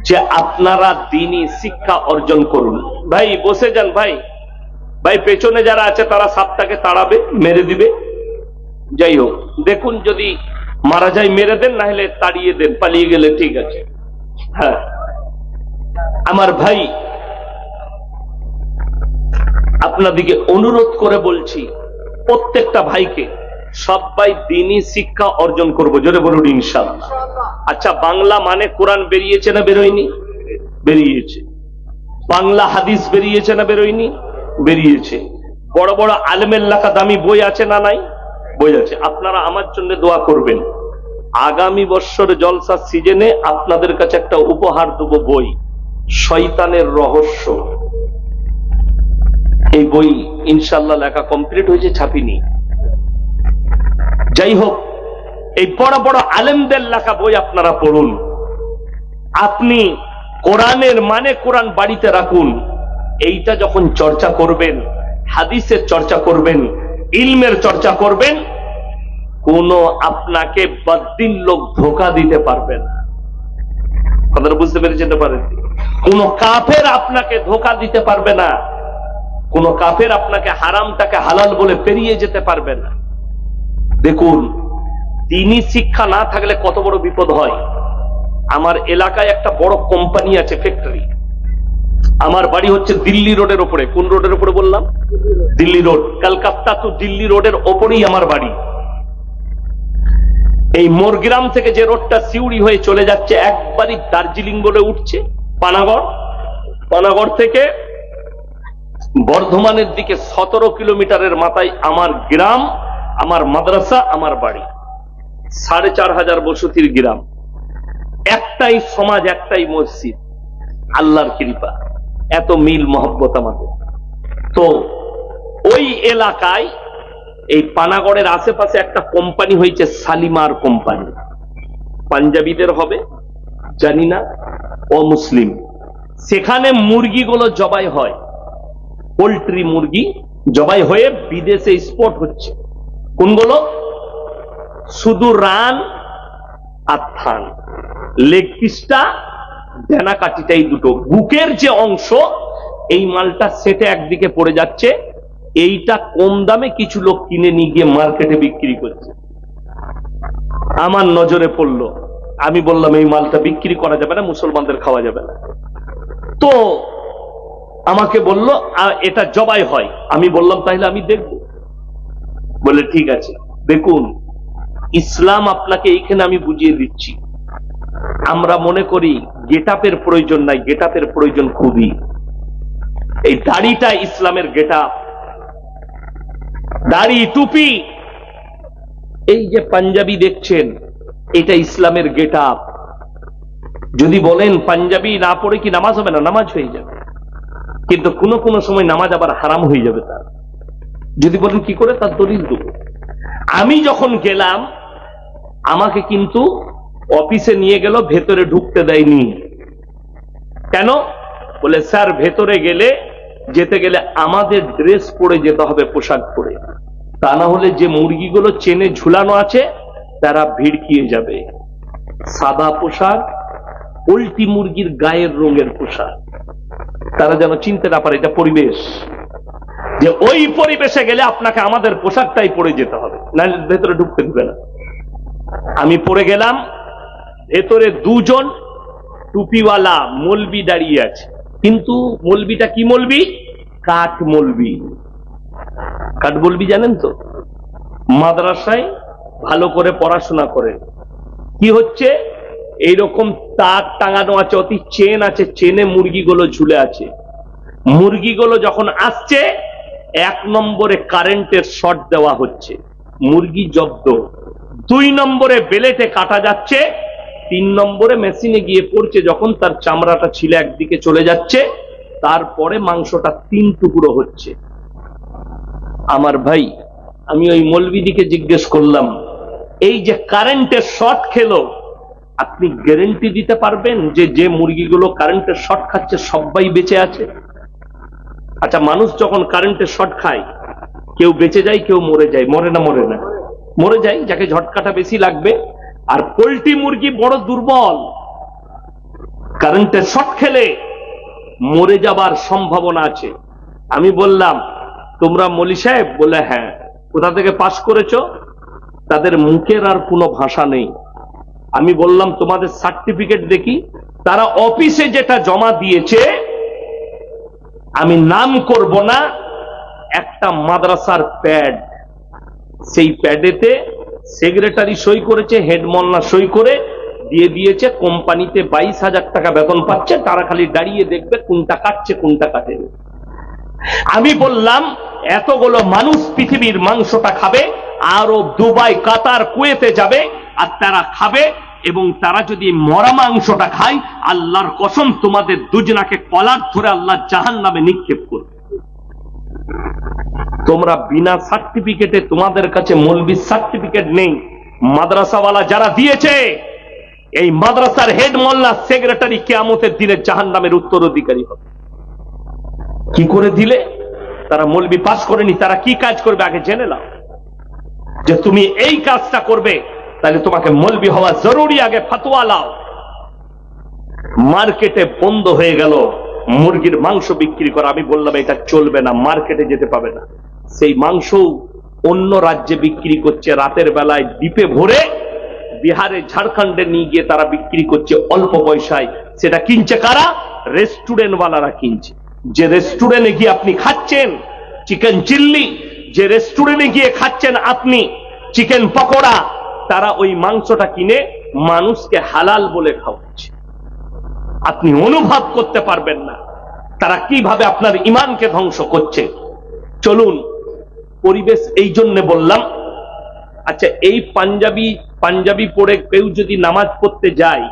যে আপনারা দ্বীনি শিক্ষা অর্জন করুন। ভাই বসে যান, ভাই ভাই পেছনে যারা আছে তারা সাপটাকে তাড়াবে, মেরে দিবে। যাই হোক, দেখুন যদি মারা যায় মেরে দেন, না হলে তাড়িয়ে দেন, পালিয়ে গেলে ঠিক আছে। হ্যাঁ আমার ভাই, আপনাদিকে অনুরোধ করে বলছি, প্রত্যেকটা ভাইকে, সবাই দ্বীনি শিক্ষা অর্জন করবো। জোরে বলুন ইনশাআল্লাহ। আচ্ছা, বাংলা মানে কোরআন বেরিয়েছে না বেরোয়নি? বেরিয়েছে। বাংলা হাদিস বেরিয়েছে না বেরোয়নি? বেরিয়েছে। বড় বড় আলেমের লেখা দামি বই আছে না নাই? বই আছে। আপনারা আমার জন্য দোয়া করবেন। আগামী বছর জলসা সিজনে আপনাদের কাছে একটা উপহার দেবো, বই শয়তানের রহস্য। এই বই ইনশাআল্লাহ লেখা কমপ্লিট হয়েছে, ছাপিনি। যাই হোক, এই বড় বড় আলেমদের লেখা বই আপনারা পড়ুন। আপনি কোরআনের মানে কোরআন বাড়িতে রাখুন। এইটা যখন চর্চা করবেন, হাদিসের চর্চা করবেন, ইলমের চর্চা করবেন, কোন আপনাকে বদ্দিন লোক ধোঁকা দিতে পারবে না। আপনারা বুঝতে পেরেছেন? কোন কাফের আপনাকে ধোঁকা দিতে পারবে না। কোন কাফের আপনাকে হারামটাকে হালাল বলে পেরিয়ে যেতে পারবে না। দেখুন, দ্বীনি শিক্ষা না থাকলে কত বড় বিপদ হয়। আমার এলাকায় একটা বড় কোম্পানি আছে, ফ্যাক্টরি। আমার বাড়ি হচ্ছে দিল্লি রোডের উপরে। কোন রোডের উপরে বললাম? দিল্লি রোড। কলকাতা তো দিল্লি রোডের ওপরেই আমার বাড়ি। এই মোরগ্রাম থেকে যে রোডটা সিউড়ি হয়ে চলে যাচ্ছে, একবারই দার্জিলিং বলে উঠছে, পানাগড়। পানাগড় থেকে বর্ধমানের দিকে 17 কিলোমিটারের মাথায় আমার গ্রাম, আমার মাদ্রাসা, আমার বাড়ি। 4,500 বসতির গ্রাম, একটাই সমাজ, একটাই মসজিদ। আল্লাহর কৃপা, এত মিল মহব্বত আমাদের। তো ওই এলাকায়, এই পানাগড়ের আশেপাশে একটা কোম্পানি হয়েছে, শালিমার কোম্পানি। পাঞ্জাবিদের হবে জানি না, অমুসলিম। সেখানে মুরগিগুলো জবাই হয়, পোল্ট্রি মুরগি জবাই হয়ে বিদেশে এক্সপোর্ট হচ্ছে। কোনগুলো? শুধু রান আর থান, লেগ পিসটা দেনা কাঠিটাই দুটো, বুকের যে অংশ এই মালটা সেটে একদিকে পড়ে যাচ্ছে, এইটা কম দামে কিছু লোক কিনে নিয়ে গিয়ে মার্কেটে বিক্রি করছে। আমার নজরে পড়লো, আমি বললাম এই মালটা বিক্রি করা যাবে না, মুসলমানদের খাওয়া যাবে না। তো আমাকে বলল এটা জবাই হয়। আমি বললাম তাহলে আমি দেখব। বলে ঠিক আছে, দেখুন ইসলাম আপনাকে এইখানে আমি বুঝিয়ে দিচ্ছি। আমরা মনে করি গেটআপের প্রয়োজন নাই, গেটআপের প্রয়োজন খুবই। এই দাড়িটা ইসলামের গেটআপ, দাড়ি টুপি, এই যে পাঞ্জাবি দেখছেন এটা ইসলামের গেটআপ। যদি বলেন পাঞ্জাবি না পড়ে কি নামাজ হবে না? নামাজ হয়ে যাবে, কিন্তু কোনো কোনো সময় নামাজ আবার হারাম হয়ে যাবে তার। যদি বলেন কি করে, তার দলিল দেব। আমি যখন গেলাম আমাকে কিন্তু অফিসে নিয়ে গেল, ভেতরে ঢুকতে দেয়নি। কেন? বলে স্যার ভেতরে যেতে গেলে আমাদের ড্রেস পরে যেতে হবে, পোশাক পরে, তা না হলে যে মুরগিগুলো চেনে ঝুলানো আছে তারা ভিড়কিয়ে যাবে। সাদা পোশাক, পোল্ট্রি মুরগির গায়ের রঙের পোশাক, তারা যেন চিনতে না পারে এটা পরিবেশ, যে ওই পরিবেশে গেলে আপনাকে আমাদের পোশাকটাই পরে যেতে হবে, না ভেতরে ঢুকতে দিবে না। আমি পরে গেলাম, ভেতরে দুজন টুপিওয়ালা মৌলবি দাঁড়িয়ে আছে, কিন্তু মৌলবিটা কি মৌলবি? কাঠ মৌলবি। কাঠ মৌলবি জানেন তো, মাদ্রাসায় ভালো করে পড়াশোনা করে। কি হচ্ছে, এইরকম তার টাঙানো আছে, অতি চেন আছে, চেনে মুরগিগুলো ঝুলে আছে। মুরগিগুলো যখন আসছে 1 নম্বরে কারেন্টের শর্ট দেওয়া হচ্ছে, মুরগি জব্দ। 2 নম্বরে বেলেটে কাটা যাচ্ছে, 3 নম্বরে মেশিনে গিয়ে পড়ছে, যখন তার চামড়াটা ছিলে একদিকে চলে যাচ্ছে, তারপরে মাংসটা 3 টুকরো হচ্ছে। আমার ভাই, আমি ওই মৌলবিদিকে জিজ্ঞেস করলাম, এই যে কারেন্টের শর্ট খেলো, আপনি গ্যারেন্টি দিতে পারবেন যে যে মুরগিগুলো কারেন্টের শর্ট খাচ্ছে সবাই বেঁচে আছে? আচ্ছা, মানুষ যখন কারেন্টের শর্ট খায়, কেউ বেঁচে যায়, কেউ মরে যায়। মরে না? মরে না, মরে যায়, যাকে ঝটকাটা বেশি লাগবে। আর পোল্ট্রি মুরগি বড় দুর্বল, কারেন্টের শর্ট খেলে মরে যাবার সম্ভাবনা আছে। আমি বললাম তোমরা মৌলী সাহেব? বলে হ্যাঁ। কোথা থেকে পাশ করেছো? তাদের মুখের আর কোনো ভাষা নেই। আমি বললাম তোমাদের সার্টিফিকেট দেখি। তারা অফিসে যেটা জমা দিয়েছে, আমি নাম করব না, একটা মাদ্রাসার প্যাড, সেই প্যাডেতে সেক্রেটারি সই করেছে, হেড মোল্লা সই করে দিয়ে দিয়েছে। কোম্পানিতে 22,000 টাকা বেতন পাচ্ছে, তারা খালি দাঁড়িয়ে দেখবে কোনটা কাটছে কোনটা কাটেনি। আমি বললাম এতগুলো মানুষ পৃথিবীর মাংসটা খাবে, আরব, দুবাই, কাতার, কুয়েতে যাবে, আর তারা খাবে। এবং তারা যদি মরা মাংসটা খায়, আল্লাহর কসম তোমাদের দুজনাকে কলার ধরে আল্লাহ জাহান্নামে নিক্ষেপ করবে। তোমরা বিনা সার্টিফিকেটে, তোমাদের কাছে মৌলবীর সার্টিফিকেট নেই, মাদ্রাসাওয়ালা যারা দিয়েছে, এই মাদ্রাসার হেড মোল্লা সেক্রেটারি কিয়ামতের দিনে জাহান্নামের উত্তরাধিকারী হবে। কি করে দিলে? তারা মৌলবি পাস করেনি, তারা কি কাজ করবে আগে জেনে নাও। যে তুমি এই কাজটা করবে, তাহলে তোমাকে মৌলবি হওয়া জরুরি, আগে ফতোয়া লাও। মার্কেটে বন্ধ হয়ে গেল মুরগির মাংস বিক্রি করা। আমি বললাম এটা চলবে না, মার্কেটে যেতে পাবে না। সেই মাংস অন্য রাজ্যে বিক্রি করছে, রাতের বেলায় ডিপে ভরে বিহারে, ঝাড়খণ্ডে নিয়ে গিয়ে তারা বিক্রি করছে অল্প পয়সায়। সেটা কিনছে কারা? রেস্টুরেন্ট ওয়ালারা কিনছে। যে রেস্টুরেন্টে গিয়ে আপনি খাচ্ছেন চিকেন চিল্লি, যে রেস্টুরেন্টে গিয়ে খাচ্ছেন আপনি চিকেন পকোড়া, তারা ওই মাংসটা কিনে মানুষকে হালাল বলে খাওয়াচ্ছে। আপনি অনুভব করতে পারবেন না তারা কিভাবে আপনার ঈমানকে ধ্বংস করছে। চলুন, পরিবেশ এই জন্য বললাম। আচ্ছা, এই পাঞ্জাবি পরে কেউ যদি নামাজ পড়তে যায়,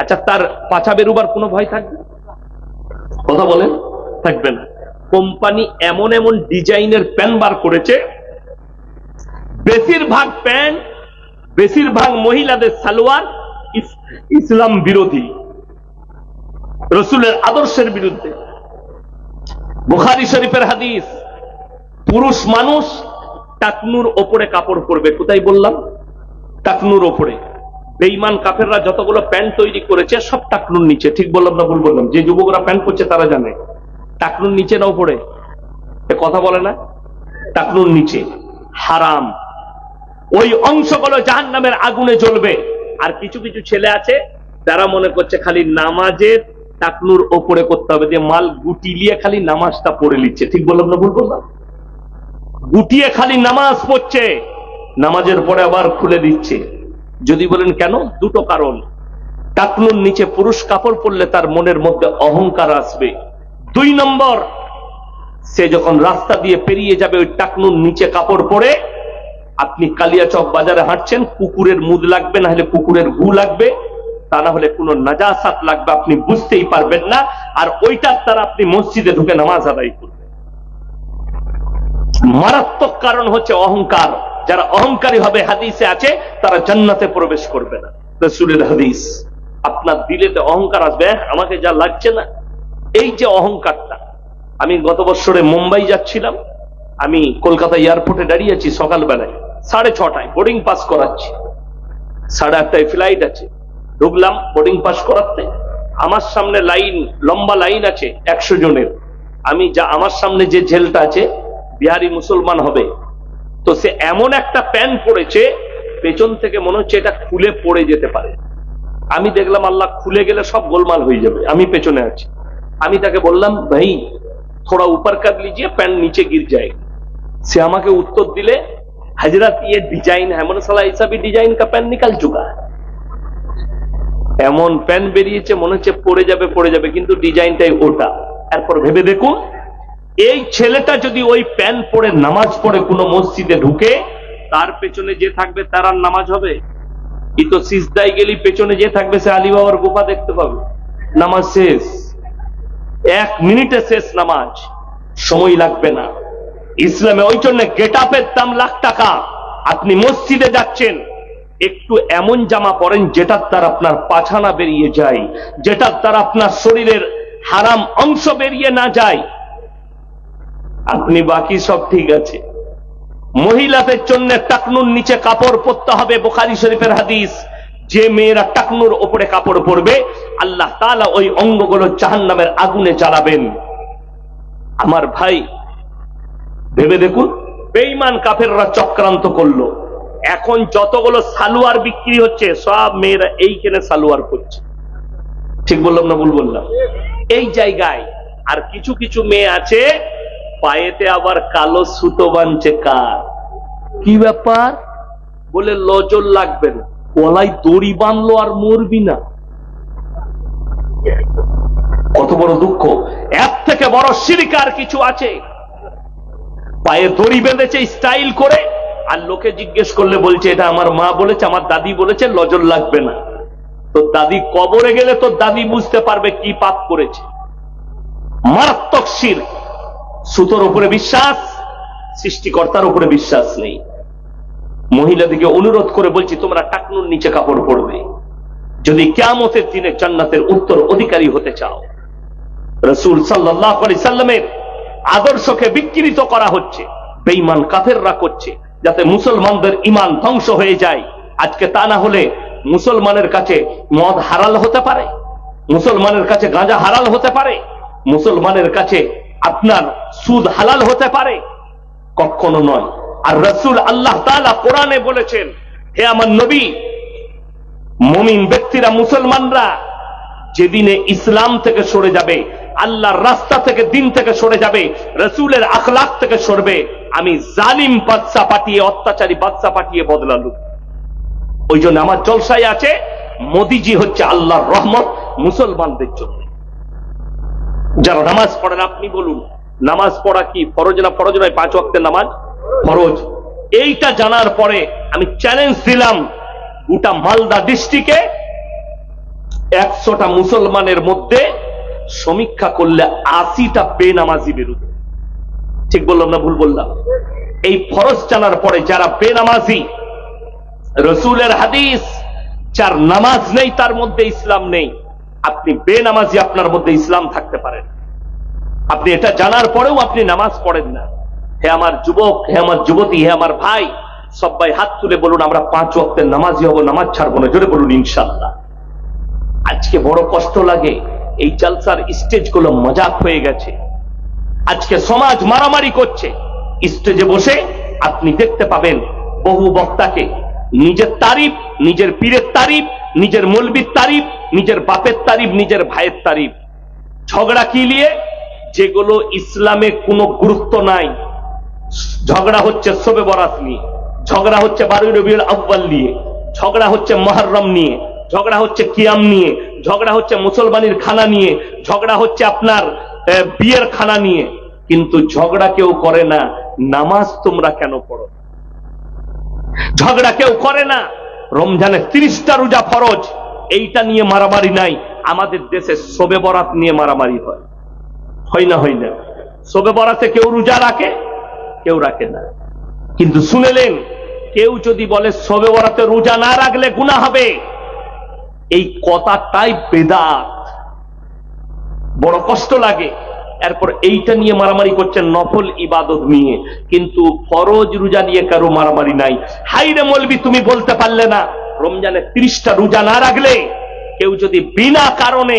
আচ্ছা তার পাছা বেরোবার কোনো ভয় থাকবে? কথা বলেন, থাকবে না। কোম্পানি এমন এমন ডিজাইনের প্যান্ট বার করেছে, বেশিরভাগ প্যান্ট, বেশিরভাগ মহিলাদের সালোয়ার ইসলাম বিরোধী, রসুলের আদর্শের বিরুদ্ধে। বুখারী শরীফের হাদিস, পুরুষ মানুষ টাকনুর ওপরে কাপড় পরবে। কোথায় বললাম? টাকনুর ওপরে। বেঈমান কাফেররা যতগুলো প্যান্ট তৈরি করেছে সব টাকনুর নিচে। ঠিক বললাম না ভুল বললাম? যে যুবকরা প্যান্ট করছে তারা জানে টাকনুর নিচে না উপরে, কথা বলে না, টাকনুর নিচে হারাম। ওই অংশগুলো জাহান্নামের আগুনে জ্বলবে। আর কিছু কিছু ছেলে আছে যারা মনে করছে খালি নামাজের টাকনুর ওপরে করতে হবে, যে মাল গুটিলিয়ে খালি নামাজটা পড়ে নিচ্ছে। ঠিক বললাম না ভুল বললাম? গুটিয়ে খালি নামাজ পড়ছে, নামাজের পরে আবার খুলে দিচ্ছে। যদি বলেন কেন, দুটো কারণ। টাকনুর নিচে পুরুষ কাপড় পরলে তার মনের মধ্যে অহংকার আসবে। 2 নম্বর, সে যখন রাস্তা দিয়ে পেরিয়ে যাবে ওই টাকনুর নিচে কাপড় পরে, আপনি কালিয়াচক বাজারে হাঁটছেন, কুকুরের মুদ লাগবে, না হলে কুকুরের গু লাগবে, তা না হলে কোনো নাজাসাত লাগবে, আপনি বুঝতেই পারবেন না। আর ওইটার দ্বারা আপনি মসজিদে ঢুকে নামাজ আদায় করবেন। মারাত্মক কারণ হচ্ছে অহংকার। যারা অহংকারী হবে, হাদিসে আছে, তারা জান্নাতে প্রবেশ করবে না। রাসূলের হাদিস। আপনার দিলেতে অহংকার আসবে, আমাকে যা লাগছে না, এই যে অহংকারটা। আমি গত বছরে মুম্বাই যাচ্ছিলাম, আমি কলকাতা এয়ারপোর্টে দাঁড়িয়েছি সকালবেলায় 6:30 বোর্ডিং পাস করাচ্ছি, 8:30 ফ্লাইট আছে। ঢুকলাম বোর্ডিং পাস করাতে, আমার সামনে লাইন, লম্বা লাইন আছে 100 জনের। আমি যা আমার সামনে যে ঝেলটা আছে বিহারি মুসলমান হবে, তো সে এমন একটা প্যান্ট পরেছে পেছন থেকে মনে হচ্ছে এটা খুলে পড়ে যেতে পারে। আমি দেখলাম আল্লাহ, খুলে গেলে সব গোলমাল হয়ে যাবে। আমি পেছনে আছি, আমি তাকে বললাম ভাই थोड़ा ऊपर कर लीजिए, पैंट नीचे गिर जाएगा। से আমাকে উত্তর দিলে, हजरत ये डिजाइन है। मैंने साला ऐसा भी डिजाइन का पैंट निकल चुका है। এমন প্যান্ট বেরিয়েছে মনে হচ্ছে পড়ে যাবে, কিন্তু ডিজাইনটাই ওটা। এরপর ভেবে দেখুন, এই ছেলেটা যদি ওই প্যান্ট পরে নামাজ পড়ে কোনো মসজিদে ঢুকে, তার পেছনে যে থাকবে তার আর নামাজ হবে? ই তো সিজদায় গেলি পেছনে যে থাকবে সে আলী বাবার গুফা দেখতে পাবে। নামাজ শেষ, 1 মিনিটে শেষ নামাজ, সময় লাগবে না। ইসলামে ওই জন্য গেট আপের দাম লাখ টাকা। আপনি মসজিদে যাচ্ছেন, একটু এমন জামা পরেন যেটার দ্বারা আপনার পাছানা বেরিয়ে যায়, যেটার দ্বারা আপনার শরীরের হারাম অংশ বেরিয়ে না যায়, আপনি বাকি সব ঠিক আছে। মহিলাদের জন্য টাকনুর নিচে কাপড় পরতে হবে। বুখারী শরীফের হাদিস, যে মেয়েরা টাকনুর উপরে কাপড় পরবে, আল্লাহ তাআলা ওই অঙ্গগুলো জাহান্নামের আগুনে জ্বালাবেন। আমার ভাই ভেবে দেখুন, বেঈমান কাফেররা চক্রান্ত করলো। এখন যতগুলো সালোয়ার বিক্রি হচ্ছে, সব মেয়েরা এইখানে সালোয়ার করছে। ঠিক বললাম না ভুল বললাম? এই জায়গায়। আর কিছু কিছু মেয়ে আছে পায়েতে আবার কালো সুতো বানছে। কার কি ব্যাপার? বলে লজল লাগবে না, গলায় দড়ি বাঁধলো আর মরবি না। কত বড় দুঃখ! এর থেকে বড় শিরক আর কিছু আছে? পায়ে দড়ি বেঁধেছে স্টাইল করে, আর লোকে জিজ্ঞেস করলে বলছে এটা আমার মা বলেছে, আমার দাদি বলেছে, লজল লাগবে না। তো দাদি কবরে গেলে তো দাদি বুঝতে পারবে কি পাপ করেছে। মারাত্মক শিরক। সুতোর উপরে বিশ্বাস, সৃষ্টিকর্তার উপরে বিশ্বাস নেই। মহিলাদেরকে অনুরোধ করে বলছি, তোমরা টাকনুর নিচে কাপড় পরবে যদি কিয়ামতের দিনে জান্নাতের উত্তর অধিকারী হতে চাও। রাসূল সাল্লাল্লাহু আলাইহি সাল্লামের আদর্শকে বিকৃত করা হচ্ছে, বেঈমান কাফেররা করছে, যাতে মুসলমানদের ঈমান ধ্বংস হয়ে যায়। আজকে তা না হলে মুসলমানের কাছে মদ হারাল হতে পারে, মুসলমানের কাছে গাঁজা হারাল হতে পারে, মুসলমানের কাছে আপনার সুদ হালাল হতে পারে? কখনো নয়। আর রাসূল, আল্লাহ তাআলা কোরআনে বলেছেন, হে আমার নবী, মুমিন ব্যক্তিরা, মুসলমানরা যেদিনে ইসলাম থেকে সরে যাবে, আল্লাহর রাস্তা থেকে, দিন থেকে সরে যাবে, রাসূলের আখলাক থেকে সরবে, আমি জালিম বাদশা পাঠিয়ে, অত্যাচারী বাদশা পাঠিয়ে বদলালু। ওই জন্য আমার জলসায় আছে, মোদিজি হচ্ছে আল্লাহর রহমত মুসলমানদের জন্য। যারা নামাজ পড়েন, আপনি বলুন নামাজ পড়া কি ফরজ না ফরজ নয়? 5 ওয়াক্তের নামাজ ফরজ। এইটা জানার পরে আমি চ্যালেঞ্জ দিলাম, গোটা মালদা ডিস্ট্রিক্টে 100টা মুসলমানের মধ্যে সমীক্ষা করলে 80টা বেনামাজি বেরোবে। ঠিক বললাম না ভুল বললাম? এই ফরজ জানার পরে যারা বেনামাজি, রাসূলের হাদিস, যার নামাজ নেই তার মধ্যে ইসলাম নেই। আপনি বেনামাজি, আপনার মধ্যে ইসলাম থাকতে পারেন। আপনি এটা জানার পরেও আপনি নামাজ পড়েন না। হে আমার যুবক, হে আমার যুবতী, হে আমার ভাই, সবাই হাত তুলে বলুন আমরা 5 ওয়াক্তের নামাজি হব, নামাজ ছাড়বো না। জোরে বলুন ইনশাআল্লাহ। আজকে বড় কষ্ট লাগে, এই জালসার স্টেজ গুলো মজাক হয়ে গেছে। আজকে সমাজ মারামারি করছে। স্টেজে বসে আপনি দেখতে পাবেন বহু বক্তাকে নিজের তারিফ, নিজের পীরের তারিফ, নিজের মৌলবীর তারিফ, নিজের বাপের তারিফ, নিজের ভাইয়ের তারিফ। ঝগড়া কি নিয়ে? যেগুলো ইসলামে কোনো গুরুত্ব নাই। ঝগড়া হচ্ছে শবে বরাত নিয়ে, ঝগড়া হচ্ছে 12 রবিউল আউয়াল নিয়ে, ঝগড়া হচ্ছে মুহররম নিয়ে, ঝগড়া হচ্ছে কিয়াম নিয়ে, ঝগড়া হচ্ছে মুসলমানের খানা নিয়ে, ঝগড়া হচ্ছে আপনার বিয়ের খানা নিয়ে। কিন্তু ঝগড়া কেউ করে না নামাজ তোমরা কেন পড়ো। ঝগড়া কেউ করে না রমজানে 30টা রোজা ফরজ, এইটা নিয়ে মারামারি নাই। আমাদের দেশে শবে বরাত নিয়ে মারামারি হয়, হয় না? হয় না? শবে বরাতে কেউ রোজা রাখে, কেউ রাখে না। কিন্তু শুনেলেন, কেউ যদি বলে শবে বরাতে রোজা না রাখলে গুনাহ হবে, এই কথাটাই বেদাত। বড় কষ্ট লাগে। এরপর এইটা নিয়ে মারামারি করছেন নফল ইবাদত নিয়ে, কিন্তু ফরজ রোজা নিয়ে কারো মারামারি নাই। হাইরে মৌলবি, তুমি বলতে পারলে না রমজানে 30টা রোজা না রাখলে, কেউ যদি বিনা কারণে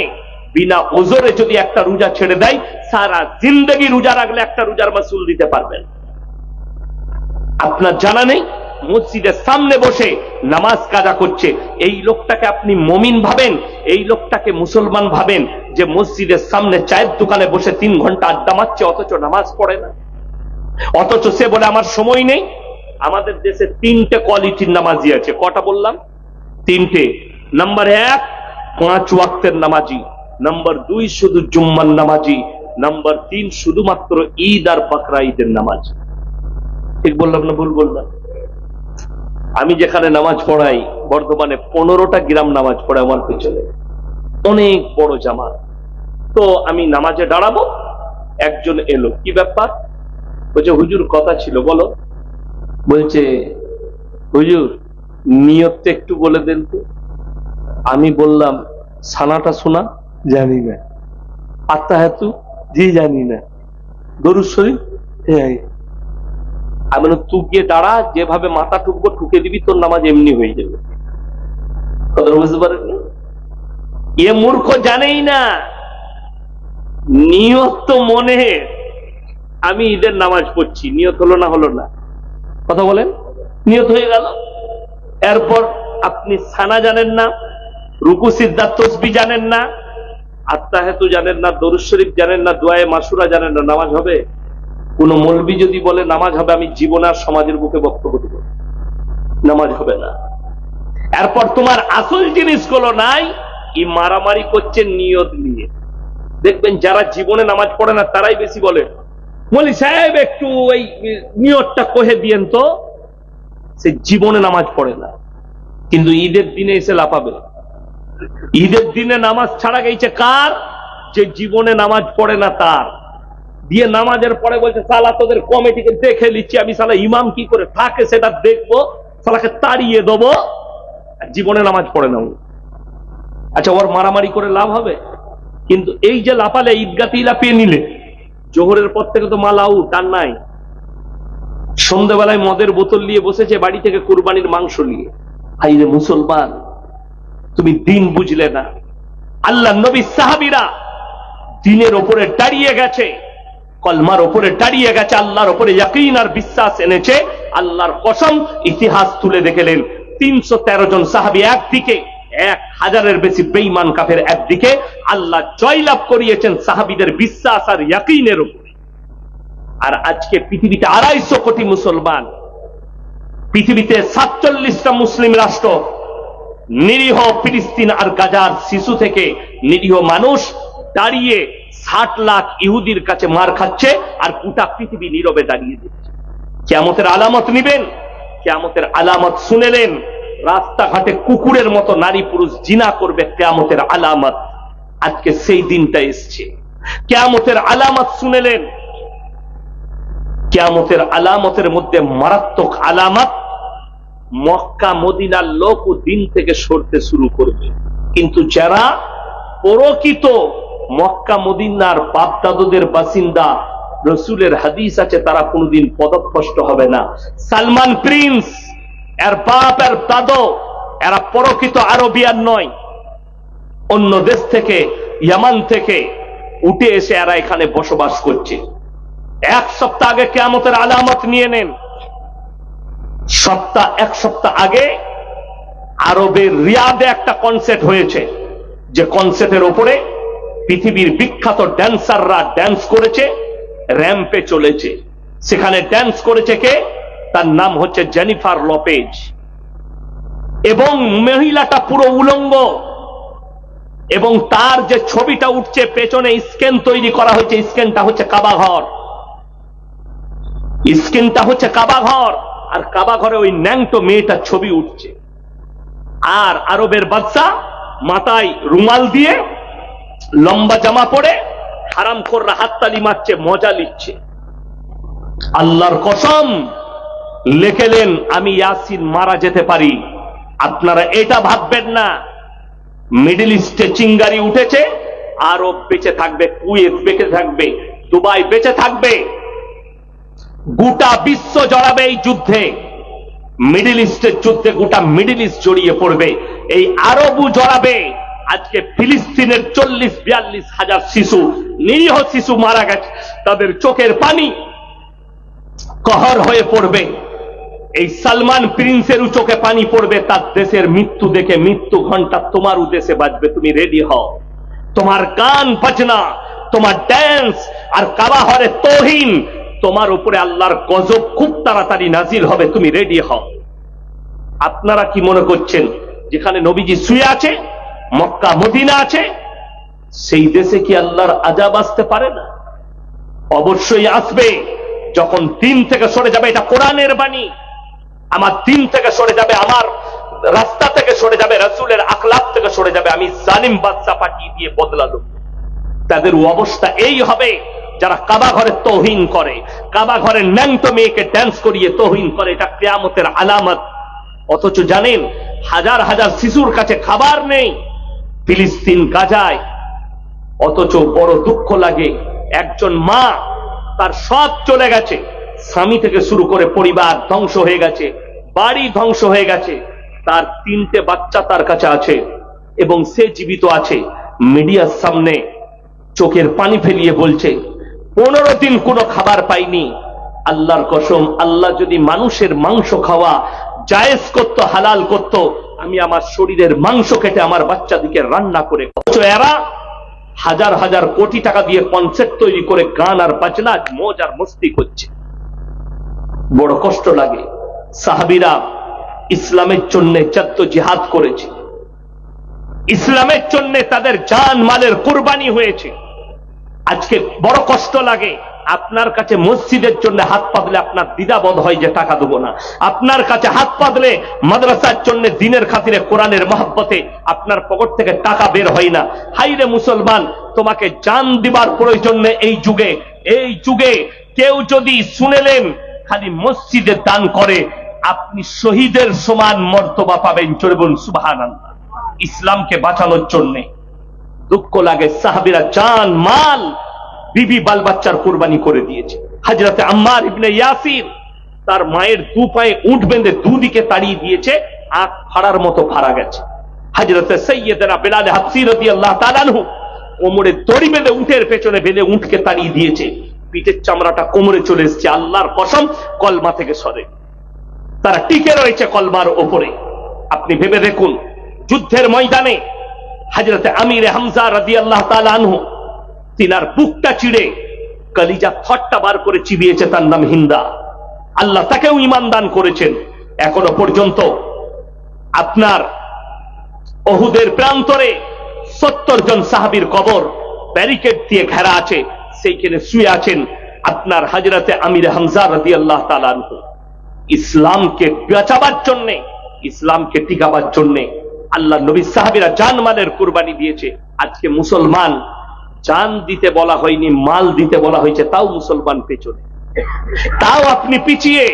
বিনা ওজরে যদি একটা রোজা ছেড়ে দেয়, সারা জিন্দগি রোজা রাখলে একটা রোজার মাসুল দিতে পারবেন। আপনার জানা নেই? মসজিদের সামনে বসে নামাজ কাজা করছে, এই লোকটাকে আপনি মুমিন ভাবেন, এই লোকটাকে মুসলমান ভাবেন, যে মসজিদের সামনে চায়ের দোকানে বসে 3 ঘন্টা আড্ডা মারছে অথচ নামাজ পড়ে না, অথচ সে বলে আমার সময় নেই। আমাদের দেশে 3টে কোয়ালিটির নামাজি আছে। কটা বললাম? 3টে। নাম্বার 1 5 ওয়াক্তের নামাজি, নাম্বার 2 শুধু জুম্মার নামাজি, নাম্বার 3 শুধুমাত্র ঈদ আর বকরা ঈদের নামাজি। ঠিক বললাম না ভুল বললাম? আমি যেখানে নামাজ পড়াই বর্ধমানে 15টা গ্রাম নামাজ পড়ে আমার পিছনে, অনেক বড় জামাত। তো আমি নামাজে দাঁড়াবো, একজন এলো, কি ব্যাপার? বলছে হুজুর কথা ছিল। বলো। বলছে হুজুর নিয়তটা একটু বলে দেন তো। আমি বললাম সানাটা শোনা? জানি না। আত্মাহাতু? জি জানি না। দরুদ শরীফ? হ্যাঁ। আমি বললাম তুই গিয়ে দাঁড়া, যেভাবে মাথা ঠুকবো ঠুকে দিবি, তোর নামাজ এমনি হয়ে যাবে। কথা বুঝতে পারেন? এ মূর্খ জানেই না নিয়ত তো মনে। আমি ঈদের নামাজ পড়ছি, নিয়ত হলো না? হলো না? কথা বলেন। নিয়ত হয়ে গেল। এরপর আপনি সানা জানেন না, রুকু সিজদা তাসবিহ জানেন না, আত্তাহিয়াতু জানেন না, দরুদ শরীফ জানেন না, দোয়ায়ে মাসুরা জানেন না, নামাজ হবে? কোন মৌলবি যদি বলে নামাজ হবে, আমি জীবন আর সমাজের বুকে বক্তব্য দেব, নামাজ হবে না। এরপর তোমার আসল জিনিসগুলো নাই, এই মারামারি করছে নিয়ত নিয়ে। দেখবেন যারা জীবনে নামাজ পড়ে না তারাই বেশি বলে, বলি সাহেব একটু ওই নিয়তটা কহে দিয়েন তো। সে জীবনে নামাজ পড়ে না, কিন্তু ঈদের দিনে এসে লাফাবে। ঈদের দিনে নামাজ ছাড়া গেছে কার? যে জীবনে নামাজ পড়ে না তার। দিয়ে নামাজের পরে বলছে সালা তোদের কমিটিকে দেখে নিচ্ছি আমি, সালা ইমাম কি করে থাকে সেটা দেখবো, সালাকে তাড়িয়ে দেবো। জীবনে নামাজ পড়ে না। আচ্ছা, ওর মারামারি করে লাভ হবে? কিন্তু এই যে লাফালে, ঈদগাতি লাফিয়ে নিলে, জোহরের পর থেকে তো মাল আউট, আর নাই। সন্ধ্যাবেলায় মদের বোতল নিয়ে বসেছে বাড়ি থেকে কুরবানির মাংস নিয়ে। হাইরে মুসলমান, তুমি দিন বুঝলে না। আল্লাহ নবী সাহাবীরা দিনের ওপরে দাঁড়িয়ে গেছে, কলমার ওপরে দাঁড়িয়ে গেছে, আল্লাহর ওপরে ইয়াকিন আর বিশ্বাস এনেছে। আল্লাহর কসম, ইতিহাস তুলে দেখলেন 313 জন সাহাবী একদিকে, 1000-এর বেশি বেঈমান কাফের একদিকে। আল্লাহ জয়লাভ করিয়েছেন সাহাবীদের বিশ্বাস আর ইয়াকিনের উপরে। আর আজকে পৃথিবীতে 250 কোটি মুসলমান, পৃথিবীতে 47টা মুসলিম রাষ্ট্র, নিরীহ ফিলিস্তিন আর গাজার শিশু থেকে নিরীহ মানুষ দাঁড়িয়ে 60 লাখ ইহুদির কাছে মার খাচ্ছে, আর গোটা পৃথিবী নীরবে দাঁড়িয়ে দিচ্ছে। কিয়ামতের আলামত নিবেন? কিয়ামতের আলামত শুনেলেন, রাস্তাঘাটে কুকুরের মতো নারী পুরুষ জিনা করবে, কিয়ামতের আলামত। আজকে সেই দিনটা এসছে। কিয়ামতের আলামত শুনেলেন? কিয়ামতের আলামতের মধ্যে মারাত্মক আলামত, মক্কা মদিনার লোক দিন থেকে সরতে শুরু করবে। কিন্তু যারা প্রকৃত মক্কা মদিনার বাপদাদুদের বাসিন্দা, রসুলের হাদিস আছে, তারা কোনোদিন পদভ্রষ্ট হবে না। সালমান প্রিন্স এর বাপ এর দাদো এরা প্রকৃত আরবিয়ান নয়, অন্য দেশ থেকে, ইয়ামান থেকে উঠে এসে এরা এখানে বসবাস করছে। এক সপ্তাহ আগে কিয়ামতের আলামত নিয়ে নেন। এক সপ্তাহ আগে আরবের রিয়াদে একটা কনসার্ট হয়েছে, যে কনসার্টের উপরে পৃথিবীর বিখ্যাত ড্যান্সাররা ড্যান্স করেছে, র্যাম্পে চলেছে। সেখানে ড্যান্স করেছে কে? তার নাম হচ্ছে জেনিফার লোপেজ, এবং মহিলাটা পুরো উলঙ্গ, এবং তার যে ছবিটা উঠছে পেছনে স্ক্যান তৈরি করা হয়েছে, স্ক্যানটা হচ্ছে কাবাঘর, স্ক্যানটা হচ্ছে কাবাঘর, আর কাবাঘরে ওই ন্যাংটো মেয়েটার ছবি উঠছে। আর আরবের বাদশা মাথায় রুমাল দিয়ে লম্বা জামা পরে হারামখোররা হাততালি মারছে, মজা নিচ্ছে। আল্লাহর কসম লেখেলেন আমি ইয়াসিন মারা যেতে পারি। আপনারা এটা ভাববেন না মিডল ইস্টে চিঙ্গারি উঠেছে, আরব বেঁচে থাকবে, কুয়েত বেঁচে থাকবে, দুবাই বেঁচে থাকবে। গোটা বিশ্ব জড়াবে এই যুদ্ধে, মিডল ইস্টের যুদ্ধে গোটা মিডল ইস্ট জড়িয়ে পড়বে, এই আরবও জড়াবে। আজকে ফিলিস্তিনের 40-42 হাজার শিশু, নিরীহ শিশু মারা গেছে, তাদের চোখের পানি कहर হয়ে পড়বে। এই সালমান প্রিন্সের চোখে পানি পড়বে তার দেশের মৃত্যু দেখে। মৃত্যু ঘন্টা তোমার উদ্দেশ্যে বাজবে, তুমি রেডি হও। তোমার গান বাজনা, তোমার ড্যান্স আর কাবাহরে তৌহিন, তোমার উপরে আল্লাহর গজব খুব তাড়াতাড়ি নাজিল হবে, তুমি রেডি হও। আপনারা কি মনে করছেন যেখানে নবীজি শুয়ে আছে, মক্কা মদিনা আছে, সেই দেশে কি আল্লাহর আযাব আসতে পারে না? অবশ্যই আসবে। যখন দিন থেকে সরে যাবে, এটা কোরআনের বাণী, আমার দিন থেকে সরে যাবে, আমার রাস্তা থেকে সরে যাবে, রাসূলের আখলাক থেকে সরে যাবে, আমি জালিম বাদশা পাঠিয়ে দিয়ে বদলা দেব। তাদের অবস্থা এই হবে যারা কাবা ঘরে তৌহিন করে, কাবা ঘরে ন্যাংটো মেয়েকে ড্যান্স করিয়ে তৌহিন করে। এটা কিয়ামতের আলামত। অথচ জানেন হাজার হাজার শিশুর কাছে খাবার নেই ফিলিস্তিন গাজায়। অথচ বড় দুঃখ লাগে, একজন মা তার সব চলে গেছে, স্বামী থেকে শুরু করে পরিবার ধ্বংস হয়ে গেছে, বাড়ি ধ্বংস হয়ে গেছে, তার 3টে বাচ্চা তার কাছে আছে এবং সে জীবিত আছে। মিডিয়ার সামনে চোখের পানি ফেলিয়ে বলছে 15 দিন কোনো খাবার পাইনি। আল্লাহর কসম, আল্লাহ যদি মানুষের মাংস খাওয়া জায়েজ করত, হালাল করত, আমি আমার শরীরের মাংস কেটে আমার বাচ্চাদিকে রান্না করে। এরা হাজার হাজার কোটি টাকা দিয়ে কনসার্ট তৈরি করে গান আর বাজনা মজ আর মস্তি করছে। বড় কষ্ট লাগে। সাহাবীরা ইসলামের জন্য জিহাদ করেছে, ইসলামের জন্য তাদের জান মালের কুরবানি হয়েছে। আজকে বড় কষ্ট লাগে, আপনার কাছে মসজিদের জন্য হাত পাতলে আপনার দ্বিধাবোধ হয় যে টাকা দেবো না। আপনার কাছে হাত পাতলে মাদ্রাসার জন্য দিনের খাতিরে কোরআনের মহব্বতে আপনার পকেট থেকে টাকা বের হয় না। হাইরে মুসলমান, তোমাকে জান দিবার প্রয়োজন নেই এই যুগে কেউ যদি শুনেলেন খালি মসজিদে দান করে, আপনি শহীদের সমান মর্তবা পাবেন। জোরে বলুন সুবহানাল্লাহ। ইসলামকে বাঁচানোর জন্য দুঃখ লাগে, সাহাবীরা জান মাল বিবি বাল বাচ্চার কুরবানি করে দিয়েছে। হযরতে আম্মার ইবনে ইয়াসির তার মায়ের দু পায়ে উট বেঁধে দুদিকে তাড়িয়ে দিয়েছে, আখ ফাড়ার মতো ফাড়া গেছে। হযরতে সাইয়্যিদনা বিলাল হাবশী রাদিয়াল্লাহু তাআলা আনহু কোমরে দড়ি বেঁধে উটের পেছনে বেঁধে উটকে তাড়িয়ে দিয়েছে, পিঠের চামড়াটা কোমরে চলে এসেছে। আল্লাহর কসম, কলমা থেকে সরে তারা টিকে রয়েছে কলমার ওপরে। আপনি ভেবে দেখুন, যুদ্ধের ময়দানে হযরতে আমির হামজা রাদিয়াল্লাহু তাআলা আনহু তিনার বুকটা চিড়ে কলিজা থটটা বার করে চিবিয়েছে, তার নাম হিন্দা। আল্লাহ তাকেও ঈমান দান করেছেন। এখনো পর্যন্ত আপনার উহুদের প্রান্তরে 70 জন সাহাবীর কবর ব্যারিকেড দিয়ে ঘেরা আছে, সেইখানে শুয়ে আছেন আপনার হযরতে আমির হামজা রাদিয়াল্লাহু তাআলা আনহু। ইসলামকে বাঁচাবার জন্য, ইসলামকে টিকাবার জন্য আল্লাহ নবী সাহাবীরা জানমালের কুরবানি দিয়েছে। আজকে মুসলমান জান দিতে বলা হয়নি, মাল দিতে বলা হয়েছে, তাও মুসলমান পেছনে, তাও আপনি পিছিয়ে।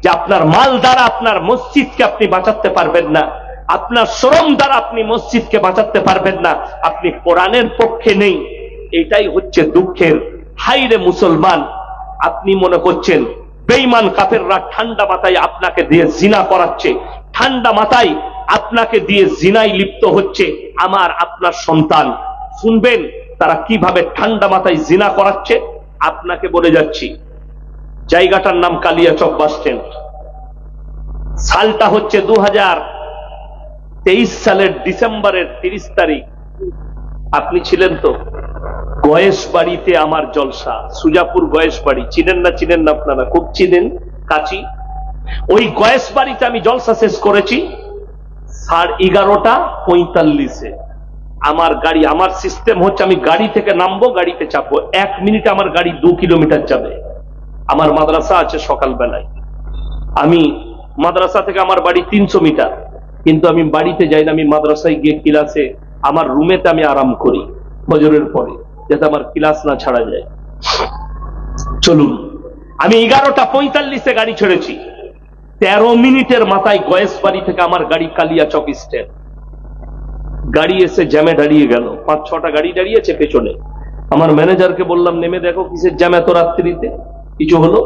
যে আপনার মাল দ্বারা আপনার মসজিদকে আপনি বাঁচাতে পারবেন না, আপনার শ্রম দ্বারা আপনি মসজিদকে বাঁচাতে পারবেন না, আপনি কোরআনের পক্ষে নেই। এটাই হচ্ছে দুঃখের। হাইরে মুসলমান, আপনি মনে করছেন বেঈমান কাফেররা ঠান্ডা মাথায় আপনাকে দিয়ে জিনা করাচ্ছে, ঠান্ডা মাথায় আপনাকে দিয়ে জিনায় লিপ্ত হচ্ছে আমার আপনার সন্তান। শুনবেন তারা কিভাবে ঠান্ডা মাথায় জিনা করাচ্ছে। আপনাকে বলে যাচ্ছি, জায়গাটার নাম কালিয়াচক বাস স্ট্যান্ড। সালটা হচ্ছে 2023 সালের ডিসেম্বরের 30 তারিখ। আপনি ছিলেন তো? গয়েশ বাড়িতে আমার জলসা, সুজাপুর গয়েশ বাড়ি। চিনেন না? চিনেন না আপনারা? খুব চিনেন, কাছি। ওই গয়েশ বাড়িতে আমি জলসা শেষ করেছি 11:45-এ। আমার গাড়ি, আমার সিস্টেম হচ্ছে আমি গাড়ি থেকে নামবো, গাড়িতে চাপবো, 1 মিনিটে আমার গাড়ি 2 কিলোমিটার যাবে। আমার মাদ্রাসা আছে সকালবেলায়। আমি মাদ্রাসা থেকে আমার বাড়ি 300 মিটার, কিন্তু আমি বাড়িতে যাই না, আমি মাদ্রাসায় গিয়ে ক্লাসে আমার রুমেতে আমি আরাম করি ফজরের পরে, যাতে আমার ক্লাস না ছাড়া যায়। চলুন, আমি 11:45-এ গাড়ি ছেড়েছি, 13 মিনিটের মাথায় গয়েশ বাড়ি থেকে আমার গাড়ি কালিয়াচক স্ট্যান্ড। গাড়ি এসে জ্যামে দাঁড়িয়ে গেল, 5-6টা গাড়ি দাঁড়িয়েছে পেছনে। আমার ম্যানেজারকে বললাম, নেমে দেখো কিসের জ্যাম এত রাত্রিতে, কিছু হলো?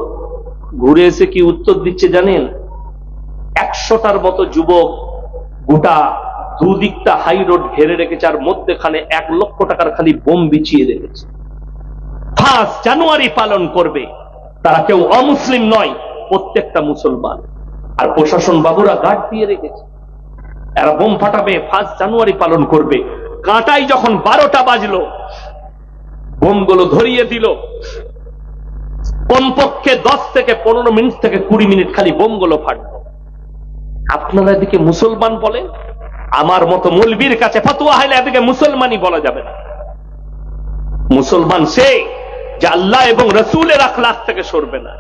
ঘুরে এসে কি উত্তর দিচ্ছে জানেন? 100টার মতো যুবক গোটা দুদিকটা হাই রোড ঘেরে রেখেছে, আর মধ্যেখানে 1 লক্ষ টাকার খালি বোম বিছিয়ে রেখেছে। 5 জানুয়ারি পালন করবে, তারা কেউ অমুসলিম নয়, প্রত্যেকটা মুসলমান। আর প্রশাসন বাবুরা গার্ড দিয়ে রেখেছে, এরা বোম ফাটাবে, 5 জানুয়ারি পালন করবে। কাঁটাই যখন 12টা বাজলো, বোমগুলো ধরিয়ে দিল। কমপক্ষে 10 থেকে 15 মিনিট থেকে 20 মিনিট খালি বোমগুলো ফাটলো। আপনারা এদিকে মুসলমান বলেন, আমার মতো মৌলবীর কাছে ফতোয়া হলে এদিকে মুসলমানই বলা যাবে না। মুসলমান সে যে আল্লাহ এবং রাসূলের আখলাক থেকে সরবে না।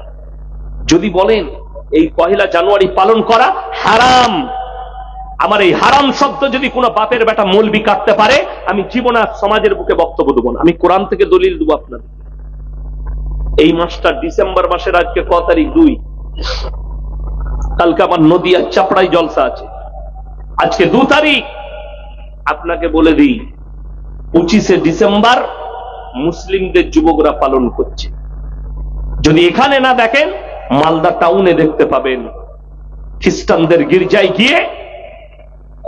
যদি বলেন এই 1 জানুয়ারি পালন করা হারাম, আমার এই হারাম শব্দ যদি কোনো বাপের বেটা মৌলবি কাটতে পারে, আমি জীবনে সমাজের বুকে বক্তব্য দেবো না। আমি কোরআন থেকে দলিল দেবো আপনাদের। এই মাসটা ডিসেম্বর মাসের আজকে ক তারিখ? 2। কালকে আমার নদিয়া চাপড়াই জলসা আছে, আজকে 2 তারিখ। আপনাকে বলে দিই, 25শে ডিসেম্বর মুসলিমদের যুবকরা পালন করছে। যদি এখানে না দেখেন, মালদা টাউনে দেখতে পাবেন। খ্রিস্টানদের গির্জায় গিয়ে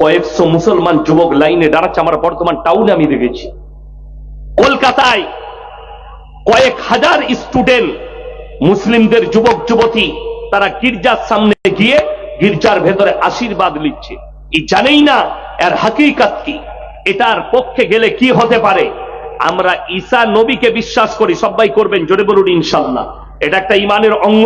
কয়েকশো মুসলমান যুবক লাইনে দাঁড়াচ্ছে। আমার বর্তমান টাউনে আমি দেখেছি। কলকাতায় কয়েক হাজার স্টুডেন্ট, মুসলিমদের যুবক যুবতী, তারা গির্জার সামনে গিয়ে গির্জার ভেতরে আশীর্বাদ নিচ্ছে। এই জানেই না এর হাকিকত কি, এটার পক্ষে গেলে কি হতে পারে। আমরা ঈসা নবীকে বিশ্বাস করি, সবাই করবেন, জোরে বলুন ইনশাআল্লাহ। এটা একটা ইমানের অঙ্গ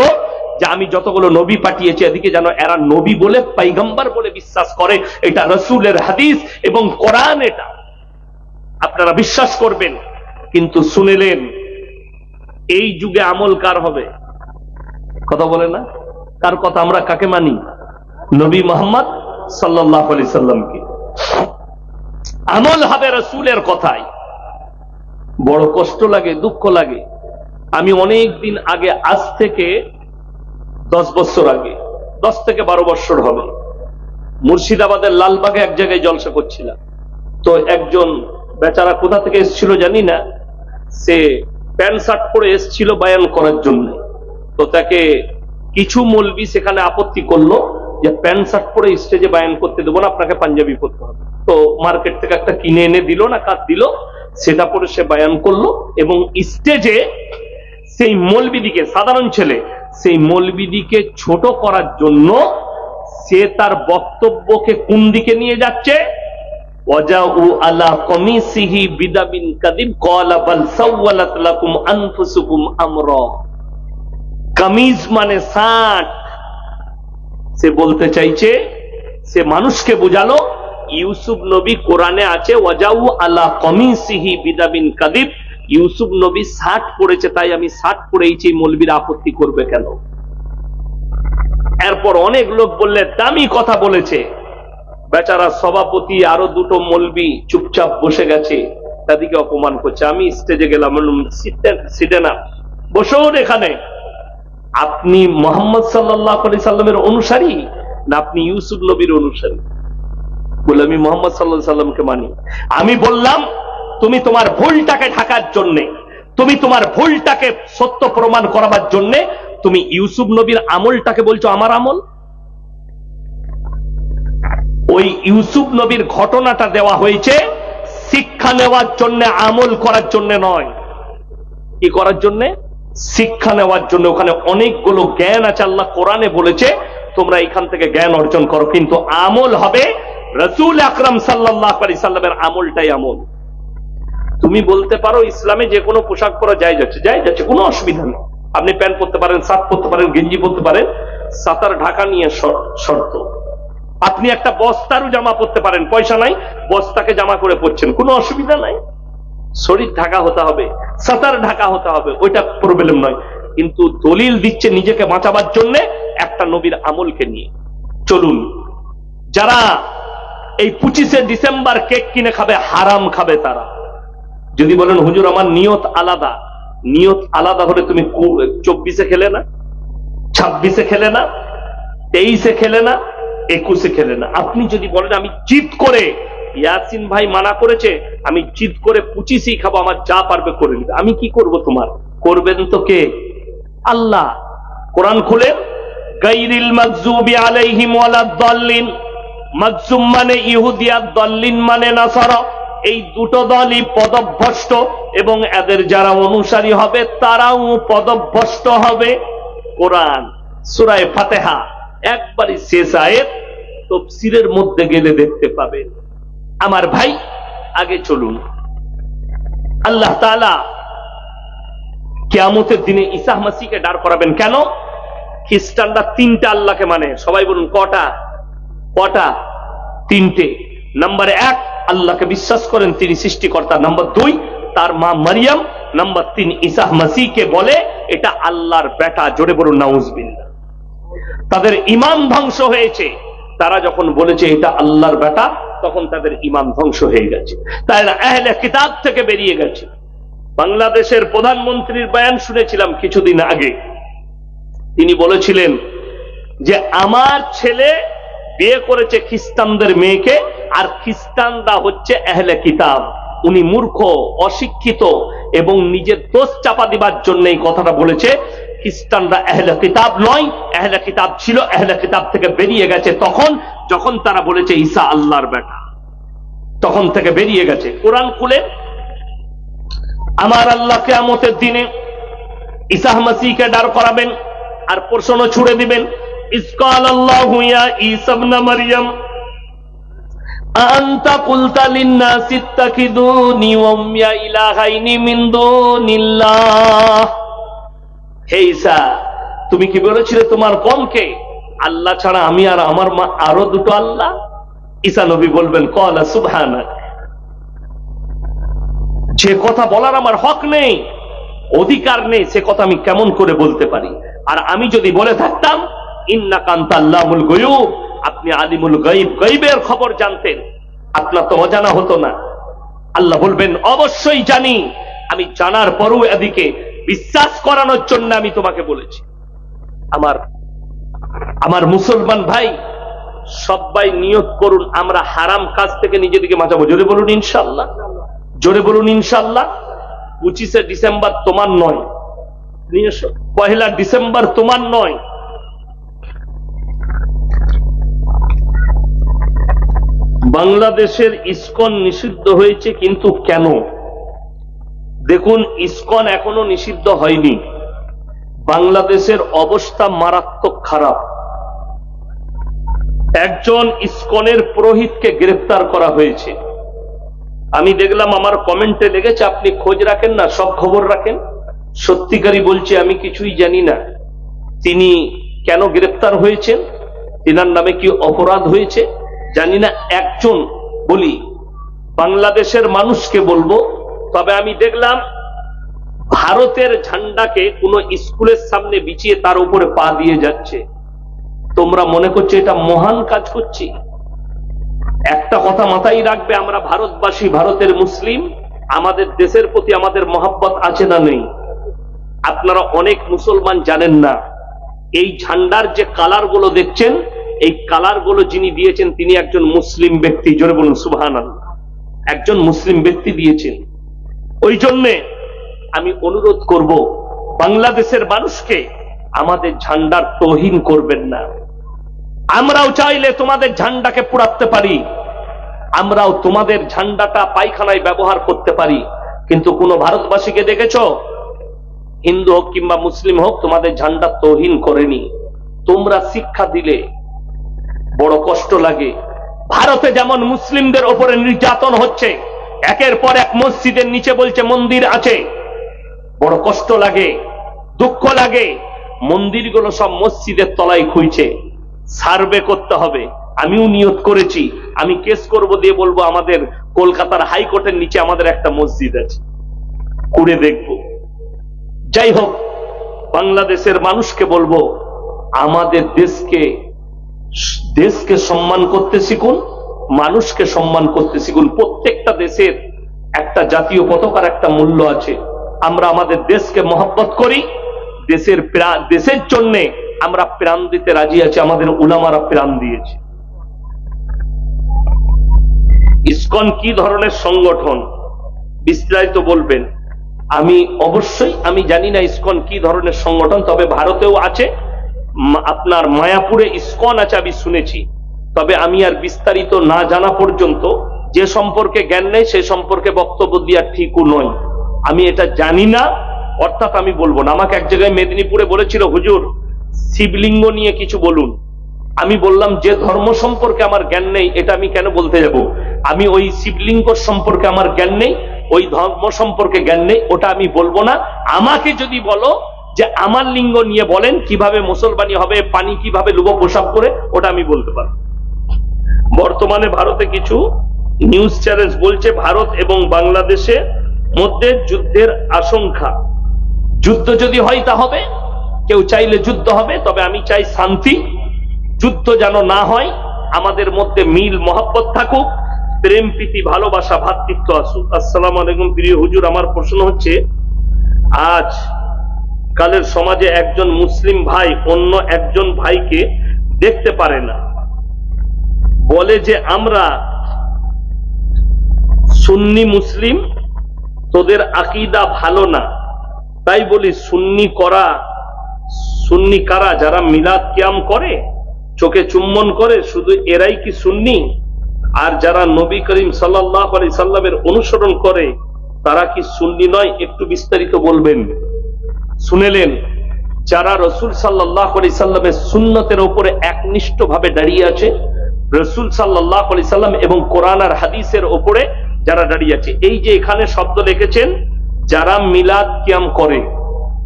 যে আমি যতগুলো নবী পাঠিয়েছি, এদিকে যেন এরা নবী বলে, পয়গম্বর বলে বিশ্বাস করে। এটা রাসূলের হাদিস এবং কোরআন, এটা আপনারা বিশ্বাস করবেন। কিন্তু শুনেলেন, এই যুগে আমল কার হবে? কথা বলে না? কার কথা? আমরা কাকে মানি? নবী মুহাম্মদ সাল্লাল্লাহু আলাইহি সাল্লামকে। আমল হবে রাসূলের কথাই। বড় কষ্ট লাগে, দুঃখ লাগে। আমি অনেক দিন আগে, আজ থেকে 10 বছর আগে, 10 থেকে 12 বছর হবে, মুর্শিদাবাদের লালবাগে এক জায়গায় জলসা করছিলাম। তো একজন বেচারা কোথা থেকে এসেছিল জানি না, সে প্যান্ট শার্ট পরে এসেছিল বয়ান করার জন্য। তো তাকে কিছু মৌলবি সেখানে আপত্তি করলো যে প্যান্ট শার্ট পরে স্টেজে বয়ান করতে দেবো না, আপনাকে পাঞ্জাবি পরতে হবে। তো মার্কেট থেকে একটা কিনে এনে দিল না কাজ দিল, সেটা পরে সে বয়ান করলো। এবং স্টেজে সেই মৌলবিদিকে, সাধারণ ছেলে, সেই মৌলবিদিকে ছোট করার জন্য সে তার বক্তব্যকে কোন দিকে নিয়ে যাচ্ছে? ওয়াজাউ আলা কমিসিহি বিদাবিন কাদিব ক্বালা বাল সাওয়ালাত লাকুম আনফুসুকুম আমরা। কামিজ মানে শার্ট। সে বলতে চাইছে, সে মানুষকে বোঝালো, ইউসুফ নবী কোরআনে আছে ওয়াজাউ আলা কমিসিহি বিদাবিন কাদিব, ইউসুফ নবী শার্ট পরেছে, তাই আমি শার্ট পরেইছি, মৌলবীরা আপত্তি করবে কেন? এরপর অনেক লোক বললে দামি কথা বলেছে। বেচারা সভাপতি আরো 2টো মৌলবি চুপচাপ বসে গেছে, তাদেরকে অপমান করছে। আমি স্টেজে গেলাম, সিটে না, বসুন এখানে। আপনি মুহাম্মদ সাল্লাল্লাহু আলাইহি সাল্লামের অনুসারী না আপনি ইউসুফ নবীর অনুসারী? বলে আমি মুহাম্মদ সাল্লাল্লাহু আলাইহি সাল্লামকে মানি। আমি বললাম, তুমি তোমার ভুলটাকে ঢাকার জন্য, তুমি তোমার ভুলটাকে সত্য প্রমাণ করাবার জন্য তুমি ইউসুফ নবীর আমলটাকে বলছো আমার আমল? ওই ইউসুফ নবীর ঘটনাটা দেওয়া হয়েছে শিক্ষা নেওয়ার জন্য, আমল করার জন্য নয়। কি করার জন্য? শিক্ষা নেওয়ার জন্য। ওখানে অনেকগুলো জ্ঞান আছে, আল্লাহ কোরআনে বলেছে তোমরা এখান থেকে জ্ঞান অর্জন করো, কিন্তু আমল হবে রাসূল আকরাম সাল্লাল্লাহু আলাইহি সাল্লামের আমলটাই আমল। তুমি বলতে পারো ইসলামে যে কোনো পোশাক পরা জায়েজ আছে, জায়েজ আছে, কোনো অসুবিধা নেই। আপনি প্যান্ট পরতে পারেন, শার্ট পরতে পারেন, গেঞ্জি পরতে পারেন, সাতার ঢাকা নিয়ে শর্ত। আপনি একটা বস্তারও জামা পরতে পারেন, পয়সা নাই, বস্তাকে জামা করে পরছেন, কোনো অসুবিধা নাই। শরীর ঢাকা হতে হবে, সাতার ঢাকা হতে হবে, ওইটা প্রবলেম নয়। কিন্তু দলিল দিচ্ছে নিজেকে বাঁচাবার জন্য একটা নবীর আমলকে নিয়ে। চলুন, যারা এই 25শে ডিসেম্বর কেক কিনে খাবে, হারাম খাবে তারা। যদি বলেন হুজুর আমার নিয়ত আলাদা, নিয়ত আলাদা হলে তুমি 24শে খেলে না, 26শে খেলে না, 23শে খেলে না, 21শে খেলে না। আপনি যদি বলেন আমি জিদ করে, ইয়াসিন ভাই মানা করেছে, আমি জিদ করে 25ই খাবো, আমার যা পারবে করে নিবে, আমি কি করব? তোমার করবেন তো কে? আল্লাহ। কোরআন খুলে গায়রিল মাগযুবি আলাইহিম ওয়ালাদ-দাল্লিন, মাগযুম মানে ইহুদি আর দাল্লিন মানে নাসারা, এই দুটো দলই পদভ্রষ্ট এবং এদের যারা অনুসারী হবে তারাও পদভ্রষ্ট হবে। কোরআন সূরা ফাতিহা একবারই শেষ আয়াত, তাফসীরের মধ্যে গেলে দেখতে পাবেন। আমার ভাই, আগে চলুন। আল্লাহ তাআলা কিয়ামতের দিনে ঈসা মাসীহকে দাঁড় করাবেন। কেন? খ্রিস্টানরা তিনটা আল্লাহকে মানে। সবাই বলুন কটা? কটা? তিনটে। নাম্বার 1, আল্লাহকে বিশ্বাস করেন তিনি সৃষ্টিকর্তা। নাম্বার 2, তার মা মারিয়াম। নাম্বার 3, ঈসা মাসীহকে বলে এটা আল্লাহর বেটা। জোরে বলুন নাউজুবিল্লাহ। তাদের ঈমান ধ্বংস হয়েছে। তারা যখন বলেছে এটা আল্লাহর বেটা, তখন তাদের ঈমান ধ্বংস হয়ে গেছে। তারা আহলে কিতাব থেকে বেরিয়ে গেছে। বাংলাদেশের প্রধানমন্ত্রীর বয়ান শুনেছিলাম কিছুদিন আগে। তিনি বলেছিলেন যে আমার ছেলে বিয়ে করেছে খ্রিস্টানদের মেয়েকে, আর খ্রিস্টানরা হচ্ছে আহলে কিতাব। উনি মূর্খ, অশিক্ষিত এবং নিজের দোষ চাপা দিবার জন্য এই কথাটা বলেছে। খ্রিস্টানরা আহলে কিতাব নয়, আহলে কিতাব ছিল, আহলে কিতাব থেকে বেরিয়ে গেছে তখন যখন তারা বলেছে ঈসা আল্লাহর বেটা, তখন থেকে বেরিয়ে গেছে। কোরআন খুলে আমার আল্লাহ কিয়ামতের দিনে ঈসা মাসীহকে দাঁড় করাবেন আর প্রশ্ন ছুড়ে দিবেন, ইসকাল আল্লাহু ইয়া ঈসা ইবনে মারইয়াম আনতা কুলতা লিন-নাসি ইত্তাখিযুনি ওয়া উম্মিয়া ইলাহাইনি মিন দুনিল্লাহ। হে ঈসা, তুমি কি বলেছিলে তোমার কওমকে আল্লাহ ছাড়া আমি আর আমার মা আরো দুটো আল্লাহ? ঈসা নবী বলবেন ক্বালা সুবহানাক, যে কথা বলার আমার হক নেই, অধিকার নেই, সে কথা আমি কেমন করে বলতে পারি? আর আমি যদি বলে থাকতাম ইন্নাকা আনতা আল্লামুল গায়ুব, আপনি আলিমুল গায়ব, গায়বের খবর জানতেন, আপনার তো অজানা হতো না। আল্লাহ বলবেন অবশ্যই জানি, আমি জানার পরও এদিকে বিশ্বাস করানোর জন্য আমি তোমাকে বলেছি। আমার মুসলমান ভাই, সবাই নিয়ত করুন আমরা হারাম কাজ থেকে নিজেদেরকে বাঁচাবো। জোরে বলুন ইনশাআল্লাহ, জোরে বলুন ইনশাআল্লাহ। 25শে ডিসেম্বর তোমার নয়, 1 ডিসেম্বর তোমার নয়। বাংলাদেশের ইসকন নিষিদ্ধ হয়েছে, কিন্তু কেন? দেখুন, ইসকন এখনো নিষিদ্ধ হয়নি। বাংলাদেশের অবস্থা মারাত্মক খারাপ। একজন ইসকনের পুরোহিতকে গ্রেফতার করা হয়েছে। আমি দেখলাম, আমার কমেন্টে লেগেছে আপনি খোঁজ রাখেন না, সব খবর রাখেন। সত্যিকারই বলছি আমি কিছুই জানি না তিনি কেন গ্রেফতার হয়েছেন, তিনার নামে কি অপরাধ হয়েছে জানি না। একজন বলি বাংলাদেশের মানুষকে বলবো, তবে আমি দেখলাম ভারতের ঝান্ডাকে কোন স্কুলের সামনে বিছিয়ে তার উপরে পা দিয়ে যাচ্ছে। তোমরা মনে করছো এটা মহান কাজ করছি? একটা কথা মাথায় রাখবে, আমরা ভারতবাসী, ভারতের মুসলিম, আমাদের দেশের প্রতি আমাদের মহব্বত আছে না নেই? আপনারা অনেক মুসলমান জানেন না, এই ঝান্ডার যে কালার গুলো দেখছেন, এই কালার গুলো যিনি দিয়েছেন তিনি একজন মুসলিম ব্যক্তি। জোরে বলুন সুবহানাল্লাহ। একজন মুসলিম ব্যক্তি দিয়েছেন। ওই জন্যে আমি অনুরোধ করব বাংলাদেশের মানুষকে, আমাদের ঝান্ডার তোহিন করবেন না। আমরাও চাইলে তোমাদের ঝান্ডাকে পুড়াতে পারি, আমরাও তোমাদের ঝান্ডাটা পায়খানায় ব্যবহার করতে পারি, কিন্তু কোন ভারতবাসীকে দেখেছো, হিন্দু হোক কিংবা মুসলিম হোক, তোমাদের ঝান্ডা তোহিন করেনি। তোমরা শিক্ষা দিলে বড় কষ্ট লাগে। ভারতে যেমন মুসলিমদের ওপরে নির্যাতন হচ্ছে, একের পর এক মসজিদের নিচে বলছে মন্দির আছে, বড় কষ্ট লাগে, দুঃখ লাগে। মন্দিরগুলো সব মসজিদের তলায় খুঁজছে, সার্ভে করতে হবে। আমিও নিয়ত করেছি, আমি কেস করব, দিয়ে বলবো আমাদের কলকাতার হাইকোর্টের নিচে আমাদের একটা মসজিদ আছে, করে দেখব। যাই হোক, বাংলাদেশের মানুষকে বলবো, আমাদের দেশকে সম্মান করতে শিখুন, মানুষকে সম্মান করতে শিখুন। প্রত্যেকটা দেশের একটা জাতীয় পতাকার একটা মূল্য আছে। আমরা আমাদের দেশকে মহব্বত করি, দেশের জন্য আমরা প্রাণ দিতে রাজি আছি, আমাদের উলামারা প্রাণ দিয়েছে। ইসকন কি ধরনের সংগঠন বিস্তারিত বলবেন? আমি জানি না ইসকন কি ধরনের সংগঠন, তবে ভারতেও আছে, আপনার মায়াপুরে ইসকন আছে আমি শুনেছি। তবে আমি আর বিস্তারিত না জানা পর্যন্ত, যে সম্পর্কে জ্ঞান নেই সে সম্পর্কে বক্তব্য দেওয়া ঠিকও নয়। আমি এটা জানি না, অর্থাৎ আমি বলবো না। আমাকে এক জায়গায় মেদিনীপুরে বলেছিল, হুজুর শিবলিঙ্গ নিয়ে কিছু বলুন। আমি বললাম, যে ধর্ম সম্পর্কে আমার জ্ঞান নেই এটা আমি কেন বলতে যাব? আমি ওই শিবলিঙ্গ সম্পর্কে আমার জ্ঞান নেই, ওই ধর্ম সম্পর্কে জ্ঞান নেই, ওটা আমি বলবো না। আমাকে যদি বলো যে আমার লিঙ্গ নিয়ে বলেন, কিভাবে মুসলমানি হবে, পানি কিভাবে লুবো প্রসাব করে, ওটা আমি বলতে পারবো। বর্তমানে ভারতে কিছু নিউজ চ্যানেল বলছে ভারত এবং বাংলাদেশের মধ্যে যুদ্ধের আশঙ্কা। যুদ্ধ যদি হয় তা হবে, কেউ চাইলে যুদ্ধ হবে, তবে আমি চাই শান্তি। যুদ্ধ যেন না হয়, আমাদের মধ্যে মিল মহব্বত থাকুক, প্রেম প্রীতি ভালোবাসা ভ্রাতৃত্ব আসুক। আসসালামু আলাইকুম প্রিয় হুজুর, আমার প্রশ্ন হচ্ছে, আজ কালের সমাজে একজন মুসলিম ভাই অন্য একজন ভাইকে দেখতে পারে না, বলে যে আমরা সুন্নি মুসলিম, তোদের আকীদা ভালো না। তাই বলি সুন্নি কারা? যারা মিলাদ কিয়াম করে, চোখে চুম্বন করে, শুধু এরাই কি সুন্নি? আর যারা নবী করিম সাল্লাল্লাহু আলাইহি সাল্লামের অনুসরণ করে তারা কি সুন্নি নয়? একটু বিস্তারিত বলবেন। শুনেলেন, যারা রসুল সাল্লাল্লাহু আলাইহি সাল্লামের সুন্নতের উপরে একনিষ্ঠভাবে দাঁড়িয়ে আছে, রসুল সাল্লাল্লাহু আলাইহি সাল্লাম এবং কোরআন আর হাদিসের উপরে যারা দাঁড়িয়ে আছে। এই যে এখানে শব্দ লিখেছেন, যারা মিলাদ কিয়াম করে,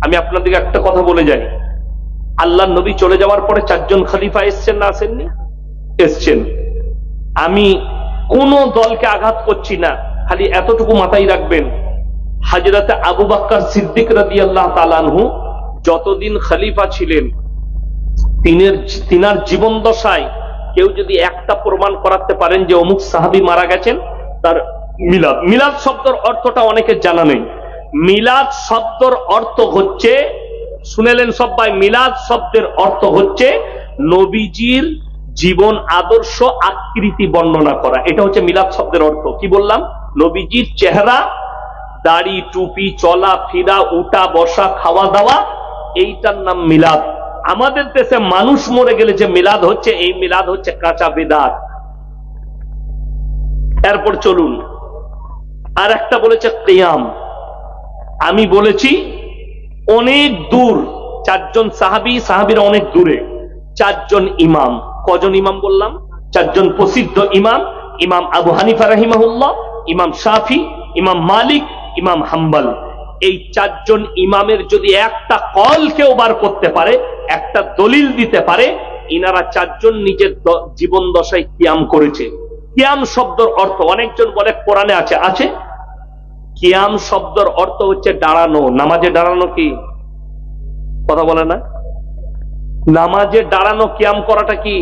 আমি আপনাদেরকে একটা কথা বলে যাই, আল্লাহ নবী চলে যাওয়ার পরে 4 জন খলিফা এসছেন না আসেননি? এসছেন। আমি কোন দলকে আঘাত করছি না, খালি এতটুকু মাথায় রাখবেন, হযরতে আবু বকর সিদ্দিক রাদিয়াল্লাহু তাআলা আনহু যতদিন খলিফা ছিলেন, তিনার জীবন দশায় কেউ যদি একটা প্রমাণ করাতে পারেন যে অমুক সাহাবী মারা গেছেন, তার মিলাদ শব্দের অর্থটা অনেকের জানা নেই। মিলাদ শব্দের অর্থ হচ্ছে, শুনেলেন সবাই, মিলাদ শব্দের অর্থ হচ্ছে নবীজির জীবন আদর্শ আকৃতি বর্ণনা করা। এটা হচ্ছে মিলাদ শব্দের অর্থ। কি বললাম? নবীজির চেহারা, দাড়ি, টুপি, চলা ফিরা, উঠা বসা, খাওয়া দাওয়া, এইটার নাম মিলাদ। আমাদের দেশে মানুষ মরে গেলে যে মিলাদ হচ্ছে, এই মিলাদ হচ্ছে কাঁচা বিদআত। এরপর চলুন, আর একটা বলেছে কিয়াম। আমি বলেছি অনেক দূর, 4 জন সাহাবীরা অনেক দূরে, 4 জন ইমাম। কজন ইমাম বললাম? 4 জন প্রসিদ্ধ ইমাম। ইমাম আবু হানিফা রাহিমাহুল্লাহ, ইমাম শাফি, ইমাম মালিক, ইমাম হাম্বল। এই 4 জন ইমামের যদি একটা কল কেউ বার করতে পারে, একটা দলিল দিতে পারে, ইনারা 4 জন নিজের জীবন দশায় কিয়াম করেছে। কিয়াম শব্দের অর্থ, অনেকজন বলে কোরআনে আছে, কিয়াম শব্দের অর্থ হচ্ছে দাঁড়ানো। নামাজে দাঁড়ানো কি কথা বলে না? নামাজে দাঁড়ানো, কিয়াম করাটা কি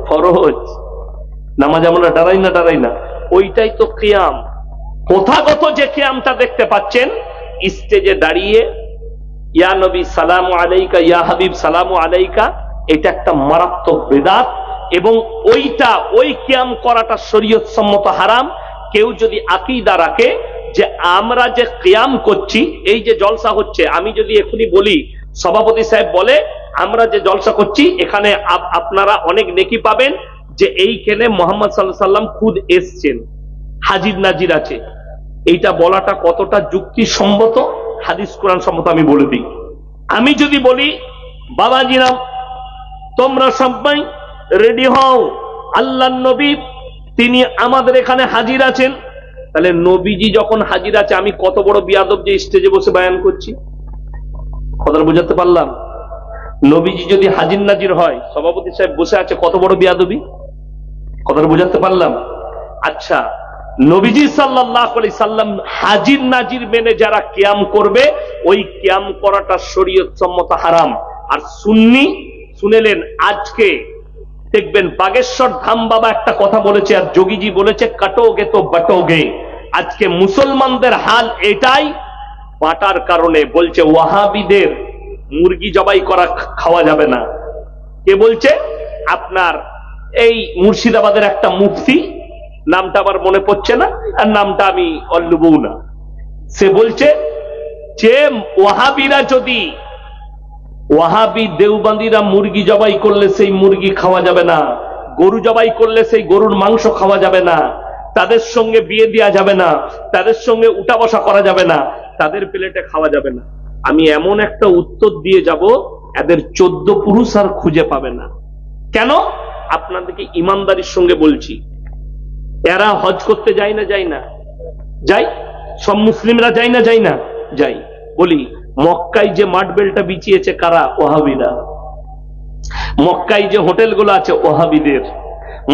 ফরজ। নামাজে আমরা দাঁড়াই না, ওইটাই তো কিয়াম। প্রথাগত যে কিয়ামটা দেখতে পাচ্ছেন, স্টেজে দাঁড়িয়ে ইয়া নবী সালামু আলাইকা, ইয়া হাবিব সালামু আলাইকা, এটা একটা মারাত্মক বিদআত। এবং ওই কিয়াম করাটা শরীয়ত সম্মত হারাম। কেউ যদি আকীদা রাখে যে আমরা যে কিয়াম করছি, এই যে জলসা হচ্ছে, আমি যদি এখনই বলি, সভাপতি সাহেব বলে আমরা যে জলসা করছি এখানে আপনারা অনেক নেকি পাবেন, যে এইখানে মোহাম্মদ সাল্লাল্লাহু আলাইহি সাল্লাম খুদ এসছেন, হাজির নাজির আছে, এইটা বলাটা কতটা যুক্তিসম্মত, হাদিস কোরআন সম্মত আমি বলে দিই। আমি যদি বলি বাবাজিরা তোমরা সবাই রেডি হও, আল্লাহর নবী তিনি আমাদের এখানে হাজির আছেন, তাহলে নবীজি যখন হাজির আছে আমি কত বড় বিয়াদব যে স্টেজে বসে বয়ান করছি, কথাটা বুঝাতে পারলাম? নবীজি যদি হাজির নাজির হয়, সভাপতি সাহেব বসে আছে, কত বড় বিয়াদবি, কথাটা বুঝাতে পারলাম? আচ্ছা, নবীজি সাল্লাল্লাহু আলাইহি সাল্লাম হাজির নাজির মেনে যারা কিয়াম করবে, ওই কিয়াম করাটা শরীয়ত সম্মত হারাম। আর সুন্নি শুনেলেন, আজকে দেখবেন বাগেশ্বর ধাম বাবা একটা কথা বলেছে, আর যোগীজি বলেছে কাটোগে তো বাটোগে। আজকে মুসলমানদের হাল এটাই, বাটার কারণে বলছে ওয়াহাবিদের মুরগি জবাই করা খাওয়া যাবে না। কে বলছে? আপনার এই মুর্শিদাবাদের একটা মুফতি, নামটা আবার মনে পড়ছে না, আর নামটা আমি অল্লুবও না, সে বলছে যে ওয়াহাবিরা যদি, ওয়াহাবি দেওবন্দিরা মুরগি জবাই করলে সেই মুরগি খাওয়া যাবে না, গরু জবাই করলে সেই গরুর মাংস খাওয়া যাবে না, তাদের সঙ্গে বিয়ে দেওয়া যাবে না, তাদের সঙ্গে উঠা বসা করা যাবে না, তাদের প্লেটে খাওয়া যাবে না। আমি এমন একটা উত্তর দিয়ে যাব, এদের 14 পুরুষ আর খুঁজে পাবে না। কেন? আপনাদেরকে ইমানদারির সঙ্গে বলছি, এরা হজ করতে যায় না? যায় না? যাই। সব মুসলিমরা যায় না? যায় না? যাই। বলি, মক্কায় যে মাঠবেলটা বিছিয়েছে কারা? ওয়াহাবিরা। মক্কায় যে হোটেলগুলো আছে ওয়াহাবিদের।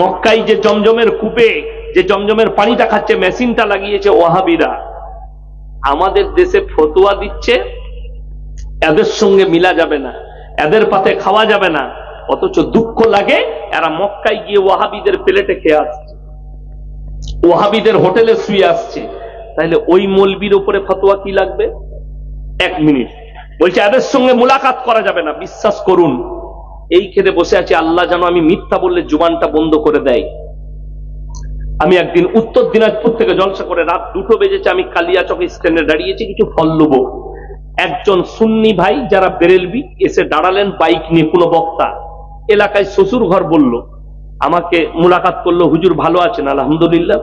মক্কায় যে জমজমের কূপে যে জমজমের পানিটা খাচ্ছে, মেশিনটা লাগিয়েছে ওয়াহাবিরা। আমাদের দেশে ফতোয়া দিচ্ছে এদের সঙ্গে মিলা যাবে না, এদের পাতে খাওয়া যাবে না, অথচ দুঃখ লাগে এরা মক্কায় গিয়ে ওয়াহাবিদের প্লেটে খেয়ে আসছে, ওয়াহাবিদের হোটেলে শুয়ে আসছে। তাহলে ওই মৌলবীর উপরে ফতোয়া কি লাগবে? 1 মিনিট বলছে এদের সঙ্গে মুলাকাত করা যাবে না। বিশ্বাস করুন, এই খেতে বসে আছি, আল্লাহ যেন আমি মিথ্যা বললে জুবানটা বন্ধ করে দেয়। আমি একদিন উত্তর দিনাজপুর থেকে জলসা করে রাত 2টো বেজেছে, আমি কালিয়াচক স্ট্যান্ডে দাঁড়িয়েছি, কিছু ফল নেবো। একজন সুন্নি ভাই যারা বেরেলবি এসে দাঁড়ালেন বাইক নিয়ে, কোনো বক্তা, এলাকায় শ্বশুর ঘর, বলল আমাকে মুলাকাত করলো, হুজুর ভালো আছেন? আলহামদুলিল্লাহ।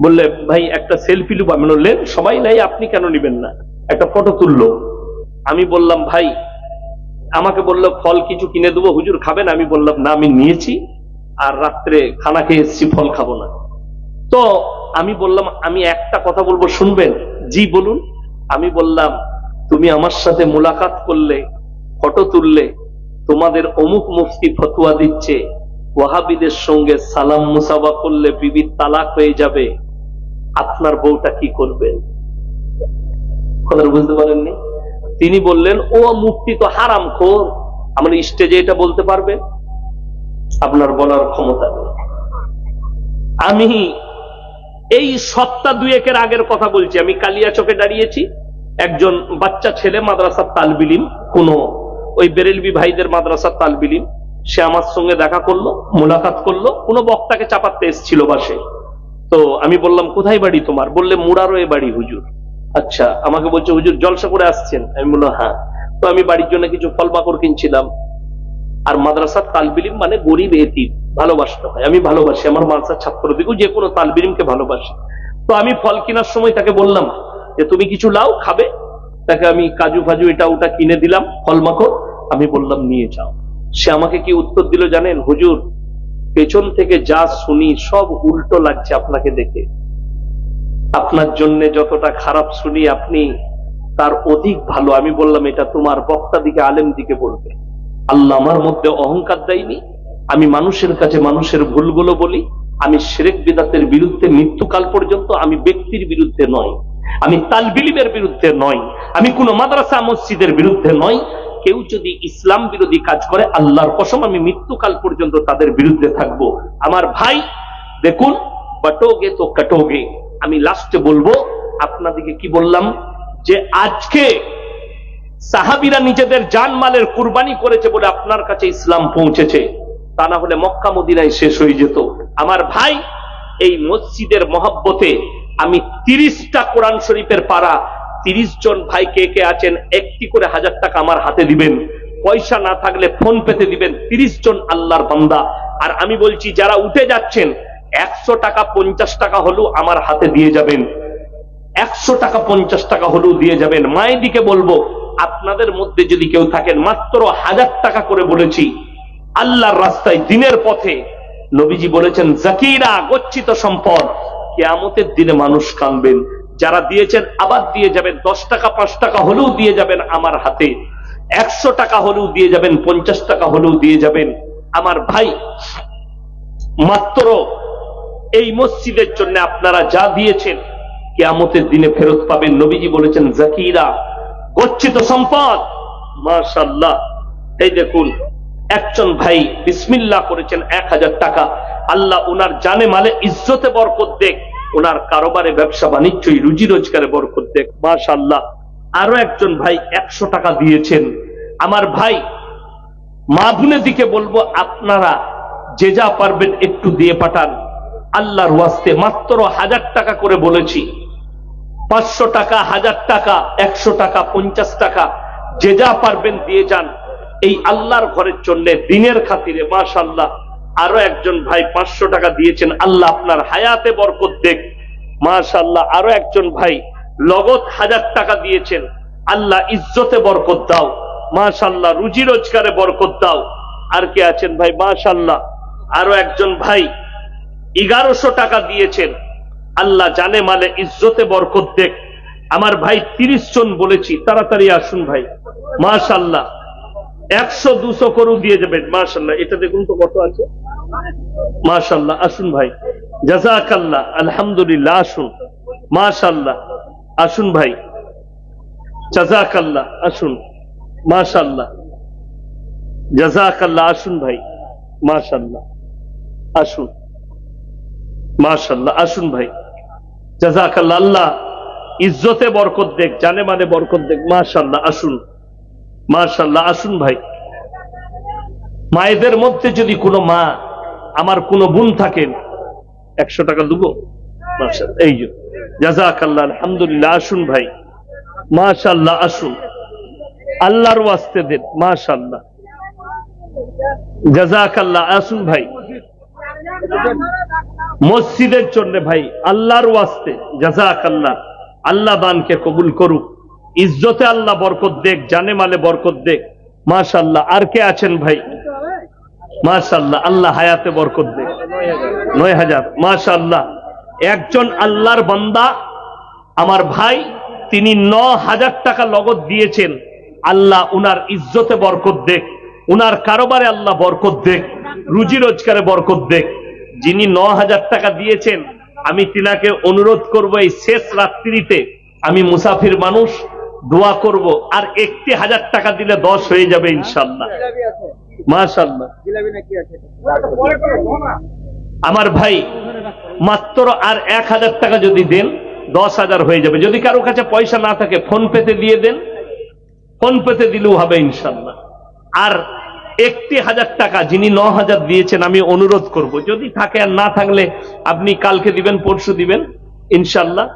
বললে ভাই একটা সেলফি লুব। আমি বললেন সবাই নাই, আপনি কেন নিবেন না? একটা ফটো তুললো। আমি বললাম ভাই, আমাকে বললো ফল কিছু কিনে দেবো, হুজুর খাবেন? আমি বললাম না, আমি নিয়েছি, আর রাত্রে খানা খেয়ে এসেছি, ফল খাবো না। তো আমি বললাম আমি একটা কথা বলবো, শুনবেন? জি বলুন। আমি বললাম তুমি আমার সাথে মুলাকাত করলে, ফটো তুললে, তোমাদের অমুক মুফতি ফতোয়া দিচ্ছে ওয়াহাবিদের সঙ্গে সালাম মুসাফা করলে বিবির তালাক হয়ে যাবে, আপনার বউটা কি করবেন? কথা বুঝতে পারেননি? তিনি বললেন ও মুফতি তো হারামখোর, আমরা স্টেজে এটা বলতে পারবে? আপনার বলার ক্ষমতা নেই। আমি এই সপ্তাহ 2-1 আগের কথা বলছি, আমি কালিয়াচকে দাঁড়িয়েছি, একজন বাচ্চা ছেলে মাদ্রাসার তালবিলিম, কোন ওই বেরেলবি ভাইদের মাদ্রাসার তালবিলিম, সে আমার সঙ্গে দেখা করলো, মুলাকাত করলো, কোন বক্তাকে চাপাতে এসেছিল বাসে। তো আমি বললাম কোথায় বাড়ি তোমার? বললে মুরারোয়ে বাড়ি হুজুর। আচ্ছা, আমাকে বলছে হুজুর জলসা করে আসছেন? আমি বললাম হ্যাঁ। তো আমি বাড়ির জন্য কিছু ফল বাকর কিনছিলাম। আর মাদ্রাসার তালবিলিম মানে গরিব এতিম, ভালোবাসতে হয়, আমি ভালোবাসি, আমার মাদ্রাসার ছাত্রদিকেও যে কোনো তালবিলিমকে ভালোবাসি। তো আমি ফল কেনার সময় তাকে বললাম যে তুমি কিছু লাও, খাবে? তাকে আমি কাজু ফাজু এটা ওটা কিনে দিলাম, ফল মাকড়, আমি বললাম নিয়ে যাও। সে আমাকে কি উত্তর দিল জানেন? হুজুর পেছন থেকে যা শুনি সব উল্টো লাগছে আপনাকে দেখে, আপনার জন্য যতটা খারাপ শুনি আপনি তার অধিক ভালো। আমি বললাম এটা তোমার বক্তা দিকে, আলেম দিকে বলবে। আল্লাহ আমার মধ্যে অহংকার দেয়নি, আমি মানুষের কাছে মানুষের ভুলগুলো বলি, আমি শিরক বিদআতের বিরুদ্ধে মৃত্যুকাল পর্যন্ত, আমি ব্যক্তির বিরুদ্ধে নয়, আমি তালবিলিমের বিরুদ্ধে নয়, আমি কোন মাদ্রাসা মসজিদের বিরুদ্ধে নয়। কেউ যদি ইসলাম বিরোধী কাজ করে আল্লাহর কসম আমি মৃত্যুকাল পর্যন্ত তাদের বিরুদ্ধে থাকবো। আমার ভাই দেখুন, বাটোগে তো কাটোগে। আমি লাস্টে বলবো আপনাদেরকে কি বললাম, যে আজকে সাহাবীরা নিজেদের জানমালের কুরবানি করেছে বলে আপনার কাছে ইসলাম পৌঁছেছে, তা না হলে মক্কা মদিনায় শেষ হয়ে যেত। আমার ভাই, এই মসজিদের মহব্বতে আমি 30টা কোরআন শরীফের পারা 30 জন ভাই কে কে আছেন একটি করে 1000 টাকা আমার হাতে দিবেন, পয়সা না থাকলে ফোন পেতে দিবেন। 30 জন আল্লাহর বান্দা। আর আমি বলছি যারা উঠে যাচ্ছেন 100 টাকা 50 টাকা হলেও আমার হাতে দিয়ে যাবেন, 100 টাকা 50 টাকা হলেও দিয়ে যাবেন। মায়েদিকে বলবো আপনাদের মধ্যে যদি কেউ থাকেন, মাত্র 1000 টাকা করে বলেছি, আল্লাহর রাস্তায় দিনের পথে, নবীজি বলেছেন জাকিরা গচ্ছিত সম্পদ, কিয়ামতের দিনে মানুষ কাঁদবেন। যারা দিয়েছেন আবার দিয়ে যাবেন, 10 টাকা 5 টাকা হলেও দিয়ে যাবেন আমার হাতে, 100 টাকা হলেও দিয়ে যাবেন, 50 টাকা হলেও দিয়ে যাবেন। আমার ভাই, মাত্র এই মসজিদের জন্য আপনারা যা দিয়েছেন কিয়ামতের দিনে ফেরত পাবেন। নবীজি বলেছেন জাকিরা গচ্ছিত সম্পদ। মাশাআল্লাহ। এই দেখুন একজন ভাই বিসমিল্লাহ করেছেন 1000 টাকা। আল্লাহ উনার জানে মালে ইজ্জতে বরকত দেখ, ওনার কারোবারে ব্যবসা বাণিজ্যই রুজি রোজগারে বরকত দেখ। মাশাআল্লাহ। আরো একজন ভাই 100 টাকা দিয়েছেন। আমার ভাই মা বোনের দিকে বলবো আপনারা যে যা পারবেন একটু দিয়ে পাঠান আল্লাহর ওয়াস্তে। মাত্র 1000 টাকা করে বলেছি, 500 টাকা, 1000 টাকা, 100 টাকা, 50 টাকা, যে যা পারবেন দিয়ে যান এই আল্লাহর ঘরের জন্য, দিনের খাতিরে। মাশাআল্লাহ। আরো একজন ভাই 500 টাকা দিয়েছেন, আল্লাহ আপনার হায়াতে বরকত দেখ। মাশাআল্লাহ। আরো একজন ভাই লগত 1000 টাকা দিয়েছেন, আল্লাহ ইজ্জতে বরকত দাও। মাশাআল্লাহ। রুজি রোজগারে বরকত দাও। আর কে আছেন ভাই? মাশাআল্লাহ। আরো একজন ভাই 1100 টাকা দিয়েছেন, আল্লাহ জানে মালে ইজ্জতে বরকত দেখ। আমার ভাই 30 জন বলেছি, তাড়াতাড়ি আসুন ভাই। মাশাআল্লাহ। 100-200 করেও দিয়ে যাবেন। মাশাআল্লাহ। এটা দেখুন তো কত আছে। মাশাআল্লাহ। আসুন ভাই। জাযাকাল্লাহ। আলহামদুলিল্লাহ। আসুন। মাশাআল্লাহ। আসুন ভাই। জাযাকাল্লাহ। আসুন। মাশাআল্লাহ। জাযাকাল্লাহ। আসুন ভাই। মাশাআল্লাহ। আসুন। মাশাআল্লাহ। আসুন ভাই। জাযাকাল্লাহ। আল্লাহ ইজ্জতে বরকত দেখ, জানে মানে বরকত দেখ। মাশাআল্লাহ। আসুন। মাশাআল্লাহ। আসুন ভাই। মায়েদের মধ্যে যদি কোনো মা, আমার কোনো বোন থাকেন, 100 টাকা দেবো। মাশাআল্লাহ। এই যে জাযাকাল্লাহ। আলহামদুলিল্লাহ। আসুন ভাই। মাশাআল্লাহ। আসুন। আল্লাহর ওয়াস্তে দেন। মাশাআল্লাহ। জাযাকাল্লাহ। আসুন ভাই। মসজিদের জন্য ভাই, আল্লাহর ওয়াস্তে জাযাকাল্লাহ। আল্লাহ দানকে কবুল করুক, ইজ্জতে আল্লাহ বরকত দেখ, জানে মালে বরকত দেখ। মাশাআল্লাহ। আর কে আছেন ভাই? মাশাআল্লাহ। আল্লাহ হায়াতে বরকত দেখ। 9000। মাশাআল্লাহ। একজন আল্লাহর বান্দা আমার ভাই, তিনি 9000 টাকা লগত দিয়েছেন, আল্লাহ উনার ইজ্জতে বরকত দেখ, উনার কারোবারে আল্লাহ বরকত দেখ, রুজি রোজগারে বরকত দেখ। যিনি 9000 টাকা দিয়েছেন, আমি তিনাকে অনুরোধ করব এই শেষ রাত্রিতে, আমি মুসাফির মানুষ, দোয়া করব। আর 1000 টাকা দিলে 10 হয়ে যাবে ইনশাআল্লাহ। মাশাআল্লাহ। আমার ভাই মাত্র আর 1000 টাকা যদি দেন 10,000 হয়ে যাবে। যদি কারো কাছে পয়সা না থাকে ফোন পেতে দিয়ে দেন, ফোন পেতে দিলেও হবে ইনশাআল্লাহ। আর 1000 টাকা যিনি 9000 দিয়েছেন, আমি অনুরোধ করব যদি থাকে, আর না থাকলে আপনি কালকে দিবেন, পরশু দিবেন ইনশাআল্লাহ।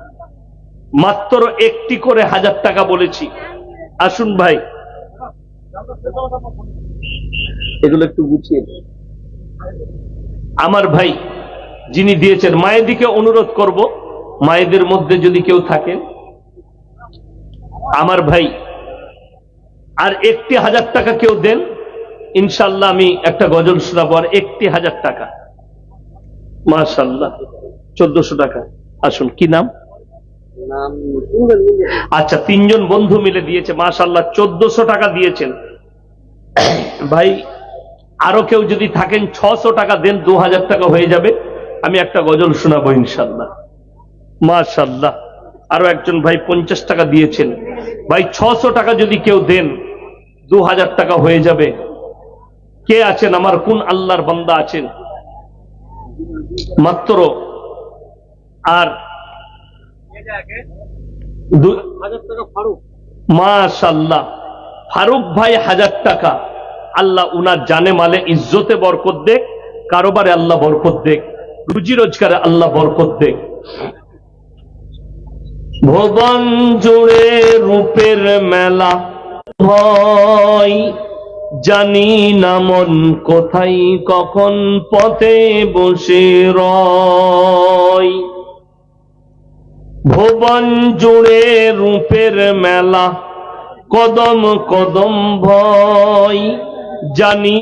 মাত্র একটি করে 1000 টাকা বলেছি। আসুন ভাই। এগুলো একটু গুছিয়ে আমার ভাই যিনি দিয়েছেন, মায়েদিকে অনুরোধ করব, মায়েদের মধ্যে যদি কেউ থাকেন আমার ভাই, আর 1000 টাকা কেউ দেন ইনশাআল্লাহ, আমি একটা গজল শোনাবো। আর 1000 টাকা। মাশাআল্লাহ। 1400 টাকা। আসুন। কি নাম? আচ্ছা, 3 জন বন্ধু মিলে দিয়েছে। মাশাআল্লাহ। 1400 টাকা দিয়েছেন ভাই। আরো কেউ যদি থাকেন 600 টাকা দেন, 2000 টাকা হয়ে যাবে। আমি একটা গজল শোনাবো ইনশাআল্লাহ। মাশাআল্লাহ। আরো একজন ভাই 50 টাকা দিয়েছেন। ভাই 600 টাকা যদি কেউ দেন, 2000 টাকা হয়ে যাবে। কে আছেন? আমার কোন আল্লাহর বান্দা আছেন? মাত্র আর মাশাআল্লাহ। ফারুক ভাই 1000 টাকা। আল্লাহ উনার জানে মালে ইজ্জতে বরকত দেখ, কারোবারে আল্লাহ বরকত দেখ, রুজি রোজগারে আল্লাহ বরকত দেখ। ভুবন জুড়ে রূপের মেলা হয়, জানি না মন কোথায় কখন পথে বসে রয়। ভুবন জুড়ে রূপের মেলা, কদম কদম ভয়, জানি